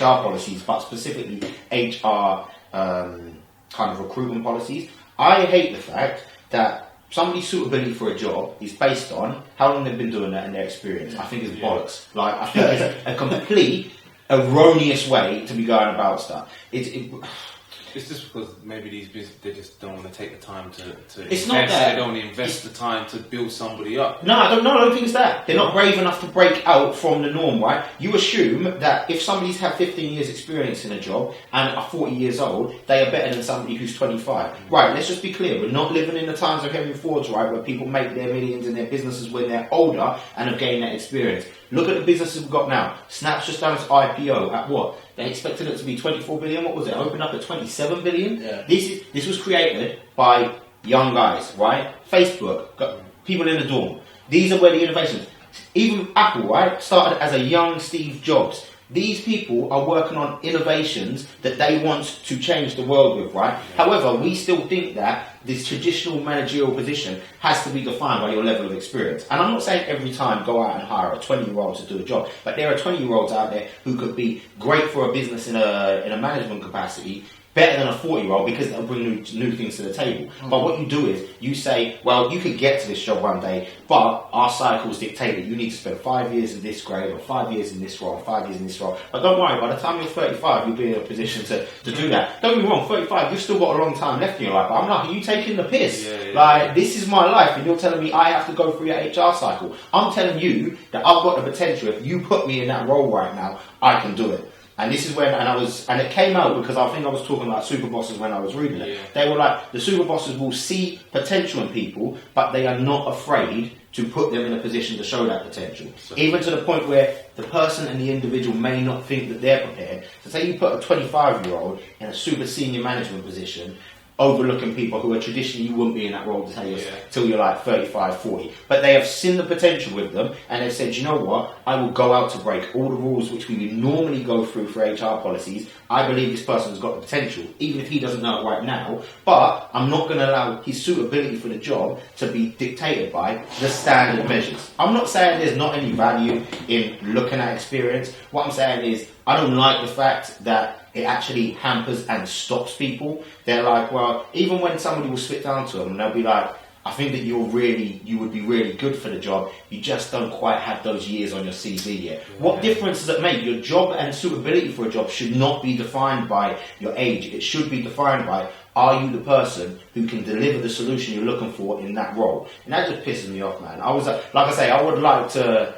HR policies, but specifically HR kind of recruitment policies. I hate the fact that somebody's suitability for a job is based on how long they've been doing that and their experience. I think it's bollocks. Like, I think it's a complete erroneous way to be going about stuff. It's just because maybe these businesses, they just don't want to take the time to it's invest. Not that. They don't want to invest the time to build somebody up. No, I don't think it's that. They're not brave enough to break out from the norm, right? You assume that if somebody's had 15 years experience in a job and are 40 years old, they are better than somebody who's 25. Right, let's just be clear. We're not living in the times of Henry Ford's, right, where people make their millions in their businesses when they're older and have gained that experience. Look at the businesses we've got now. Snap's just done its IPO at what? They expected it to be 24 billion. What was it? Opened up at 27 billion. Yeah. This was created by young guys, right? Facebook, got people in the dorm. These are where the innovations. Even Apple, right, started as a young Steve Jobs. These people are working on innovations that they want to change the world with, right? Yeah. However, we still think that this traditional managerial position has to be defined by your level of experience. And I'm not saying every time go out and hire a 20-year-old to do a job, but there are 20-year-olds out there who could be great for a business in a management capacity, better than a 40-year-old because they'll bring new things to the table. Mm-hmm. But what you do is you say, well, you could get to this job one day, but our cycles dictate that you need to spend 5 years in this grade or 5 years in this role, 5 years in this role. But don't worry, by the time you're 35, you'll be in a position to do that. Don't get me wrong, 35, you've still got a long time left in your life. But I'm like, are you taking the piss? Like, this is my life, and you're telling me I have to go through your HR cycle. I'm telling you that I've got the potential. If you put me in that role right now, I can do it. And this is when, and it came out because I think I was talking about super bosses when I was reading it. Yeah. They were like, the super bosses will see potential in people, but they are not afraid to put them in a position to show that potential. Even to the point where the person and the individual may not think that they're prepared. So say you put a 25-year-old in a super senior management position, overlooking people who are traditionally you wouldn't be in that role till you're like 35, 40. But they have seen the potential with them and they've said, you know what, I will go out to break all the rules which we would normally go through for HR policies. I believe this person has got the potential, even if he doesn't know it right now, but I'm not going to allow his suitability for the job to be dictated by the standard measures. I'm not saying there's not any value in looking at experience. What I'm saying is I don't like the fact that it actually hampers and stops people. They're like, well, even when somebody will sit down to them and they'll be like, I think that you would be really good for the job. You just don't quite have those years on your CV yet. Yeah. What difference does it make? Your job and suitability for a job should not be defined by your age. It should be defined by, are you the person who can deliver the solution you're looking for in that role? And that just pisses me off, man. I would like to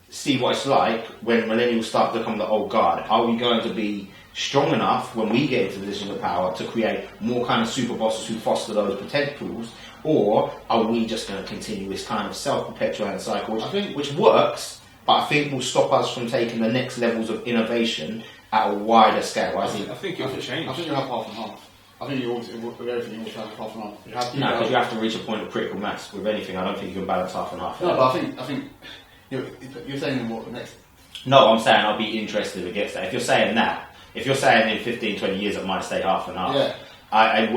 see what it's like when millennials start to become the old guard. Are we going to be strong enough when we get into a position of power to create more kind of super bosses who foster those potentials, or are we just going to continue this kind of self-perpetuating cycle, which works, but I think will stop us from taking the next levels of innovation at a wider scale? I think it will change. I think you have half and half. I think with everything you always have half and half. Because you have to reach a point of critical mass. With anything, I don't think you can balance half and half. No, but I think you're saying what the next. No, I'm saying I'll be interested against that. If you're saying that. If you're saying in 15, 20 years it might stay half and half,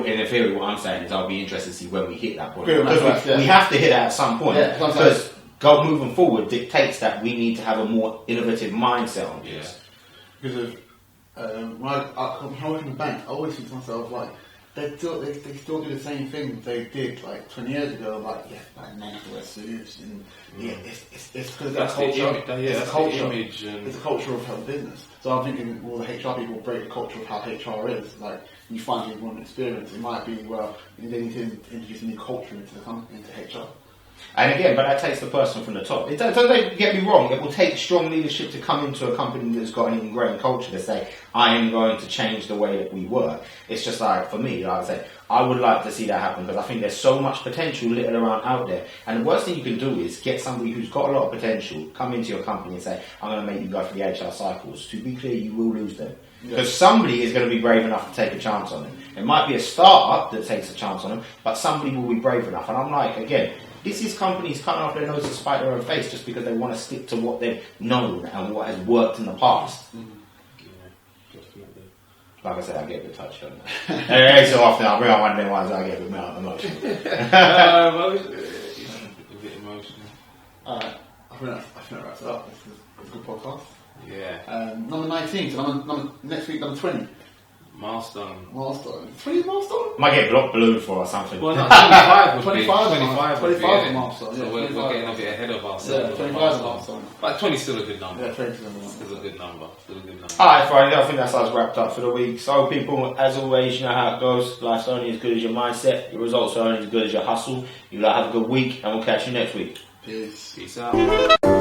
in theory what I'm saying is I'll be interested to see when we hit that point. Because we have to hit it at some point. Yeah, because God moving forward dictates that we need to have a more innovative mindset on this. Because when I work in the bank, I always think to myself, like, they still do the same thing they did like 20 years ago, like men have to wear suits, and it's because of that culture. It's a culture of how business. So I'm thinking, well, the HR people break the culture of how HR is. Like, you find people want experience, it might be, well, they need to introduce a new culture into the company, into HR. And again, but that takes the person from the top. Don't get me wrong, it will take strong leadership to come into a company that's got an ingrained culture to say, I am going to change the way that we work. It's just like, for me, like I say, I would like to see that happen because I think there's so much potential little around out there. And the worst thing you can do is get somebody who's got a lot of potential, come into your company and say, I'm going to make you go through the HR cycles. To be clear, you will lose them. Because somebody is going to be brave enough to take a chance on them. It might be a startup that takes a chance on them, but somebody will be brave enough. And I'm like, again, this is companies cutting off their nose to spite their own face just because they want to stick to what they've known and what has worked in the past. Yeah, definitely. like I said, I get a bit touchy on that. Every so often I bring on one of them ones I get a bit emotional. A bit emotional. Alright, I think that wraps it up. It's a good podcast. Yeah. Number 19, so next week, number 20. Milestone. 20 milestone? Might get blocked blue for or something. Well, no, 25 would 25 be. 25 would be. 25 is milestone. So Yeah, we're getting a bit ahead of ourselves. Yeah, 25 is milestone. But 20 is still a good number. Yeah, 20 is a good number. Still a good number. Alright, Friday, I think that's us wrapped up for the week. So, people, as always, you know how it goes. Life's only as good as your mindset. Your results are only as good as your hustle. You lot have a good week, and we'll catch you next week. Peace. Peace out.